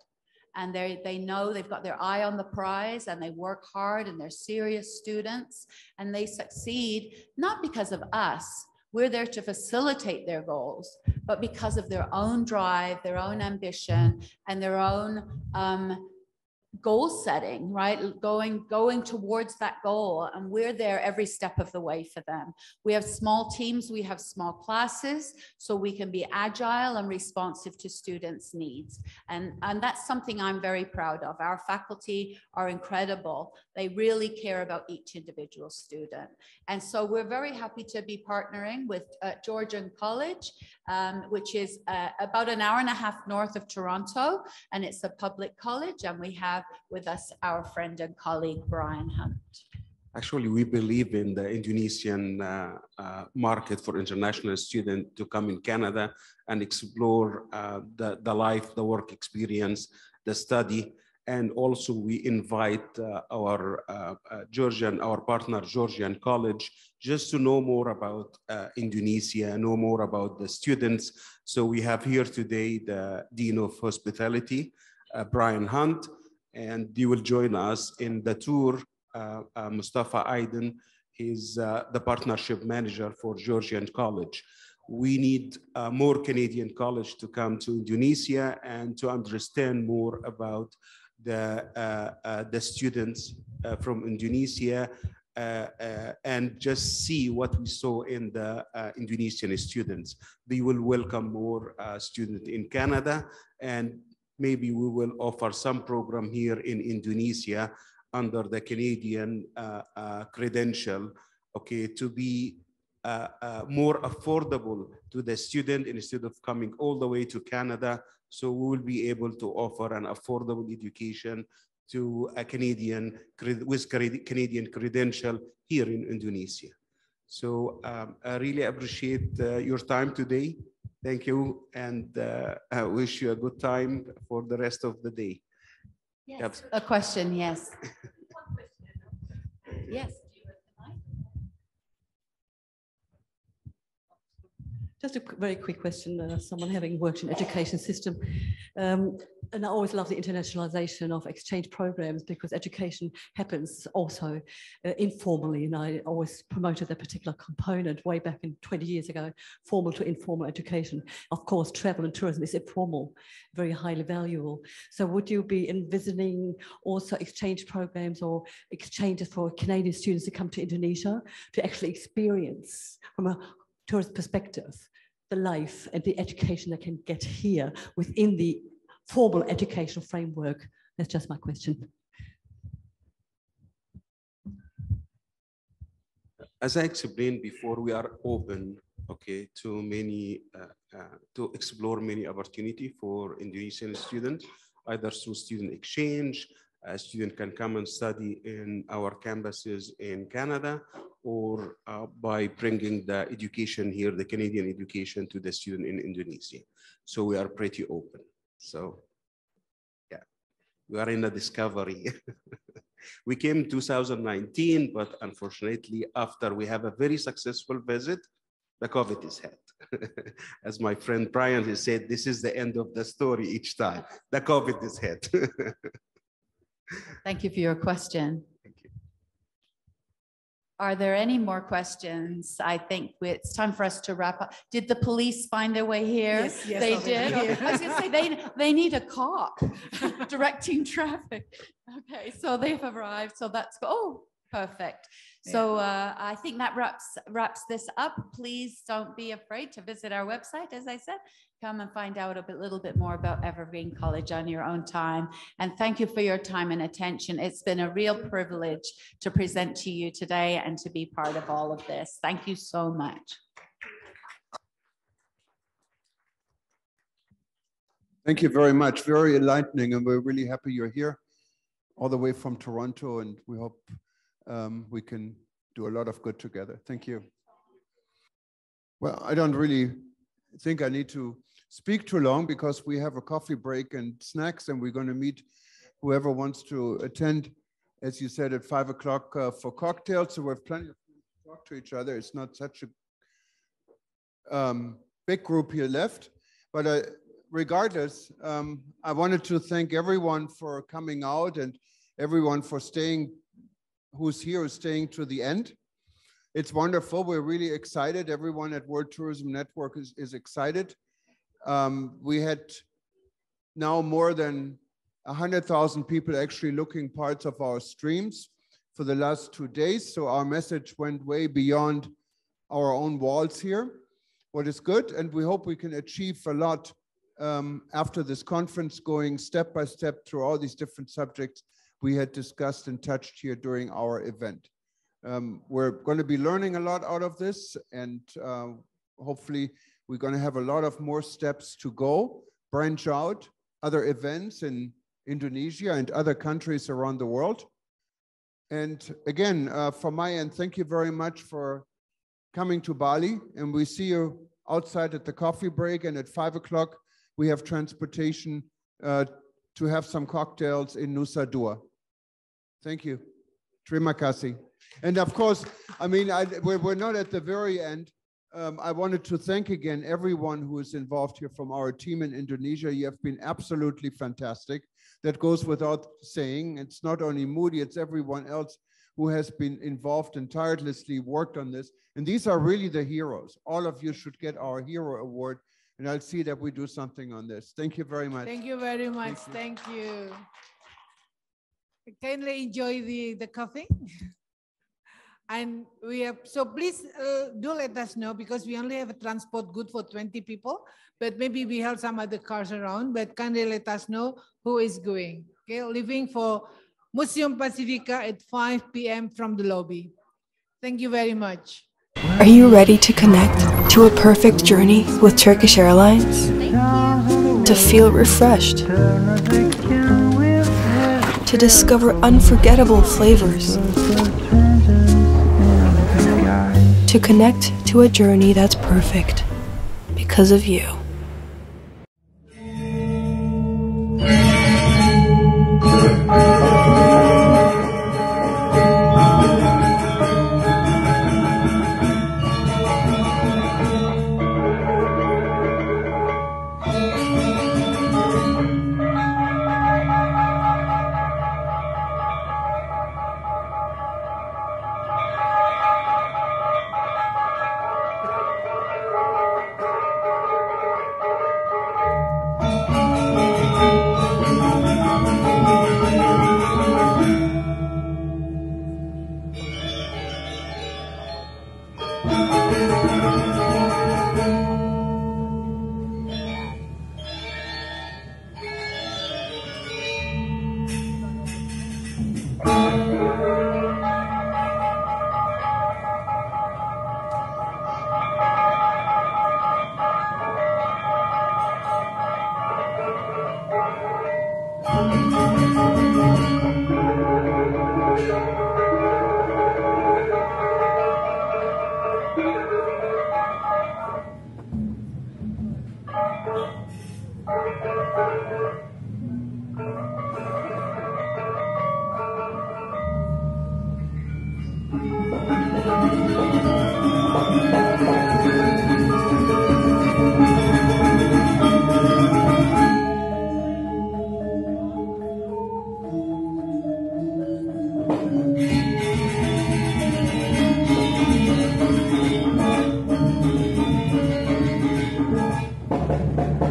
And they know they've got their eye on the prize and they work hard and they're serious students and they succeed, not because of us. We're there to facilitate their goals, but because of their own drive, their own ambition, and their own goal setting, right? Going towards that goal. And we're there every step of the way for them. We have small teams, we have small classes, so we can be agile and responsive to students' needs. And that's something I'm very proud of. Our faculty are incredible. They really care about each individual student. And so we're very happy to be partnering with Georgian College, which is about an hour and a half north of Toronto, and it's a public college, and we have with us our friend and colleague, Brian Hunt. Actually, we believe in the Indonesian market for international students to come in Canada and explore the life, the work experience, the study. And also we invite our partner, Georgian College, just to know more about Indonesia, know more about the students. So we have here today the Dean of Hospitality, Brian Hunt, and he will join us in the tour. Mustafa Aydin is the partnership manager for Georgian College. We need more Canadian college to come to Indonesia and to understand more about the students from Indonesia and just see what we saw in the Indonesian students. We will welcome more students in Canada, and maybe we will offer some program here in Indonesia under the Canadian credential, okay, to be more affordable to the student instead of coming all the way to Canada. So we will be able to offer an affordable education to a Canadian with Canadian credential here in Indonesia. So I really appreciate your time today. Thank you, and I wish you a good time for the rest of the day. Yes, a question, yes. Yes. Just a very quick question, someone having worked in education system. And I always love the internationalization of exchange programs because education happens also informally. And I always promoted that particular component way back in 20 years ago, formal to informal education. Of course, travel and tourism is informal, very highly valuable. So would you be envisioning also exchange programs or exchanges for Canadian students to come to Indonesia to actually experience from a tourist perspective the life and the education they can get here within the formal educational framework? That's just my question. As I explained before, we are open, okay, to many, to explore many opportunity for Indonesian students, either through student exchange. A student can come and study in our campuses in Canada, or by bringing the education here, the Canadian education, to the student in Indonesia. So we are pretty open. So yeah, we are in a discovery. We came in 2019, but unfortunately, after we have a very successful visit, the COVID is hit. As my friend Brian has said, this is the end of the story each time. The COVID is hit. Thank you for your question. Thank you. Are there any more questions? I think it's time for us to wrap up. Did the police find their way here? Yes, yes, they okay. did. I was going to say they need a cop directing traffic. Okay, so they've arrived. So that's perfect. So I think that wraps this up. Please don't be afraid to visit our website. As I said, come and find out a little bit more about Evergreen College on your own time. And thank you for your time and attention. It's been a real privilege to present to you today and to be part of all of this. Thank you so much. Thank you very much. Very enlightening, and we're really happy you're here all the way from Toronto, and we hope we can do a lot of good together. Thank you. Well, I don't really think I need to speak too long because we have a coffee break and snacks, and we're going to meet whoever wants to attend, as you said, at 5 o'clock for cocktails. So we have plenty of time to talk to each other. It's not such a big group here left, but regardless, I wanted to thank everyone for coming out and everyone for staying, who's here, who's staying to the end. It's wonderful. We're really excited. Everyone at World Tourism Network is excited. We had now more than 100,000 people actually looking parts of our streams for the last 2 days. So our message went way beyond our own walls here, what is good. And we hope we can achieve a lot after this conference, going step by step through all these different subjects we had discussed and touched here during our event. We're going to be learning a lot out of this, and hopefully we're going to have a lot of more steps to go, branch out, other events in Indonesia and other countries around the world. And again, from my end, thank you very much for coming to Bali, and we see you outside at the coffee break, and at 5 o'clock we have transportation to have some cocktails in Nusa Dua. Thank you. Terima kasih. And of course, I mean, we're not at the very end. I wanted to thank again everyone who is involved here from our team in Indonesia. You have been absolutely fantastic. That goes without saying. It's not only Moody, it's everyone else who has been involved and tirelessly worked on this. And these are really the heroes. All of you should get our Hero Award, and I'll see that we do something on this. Thank you very much. Thank you very much. Thank you. Kindly enjoy the coffee. And we have, so please do let us know, because we only have a transport good for 20 people, but maybe we have some other cars around, but kindly let us know who is going. Okay, leaving for Museum Pacifica at 5 p.m. from the lobby. Thank you very much. Are you ready to connect to a perfect journey with Turkish Airlines? To feel refreshed? To discover unforgettable flavors? To connect to a journey that's perfect because of you. you.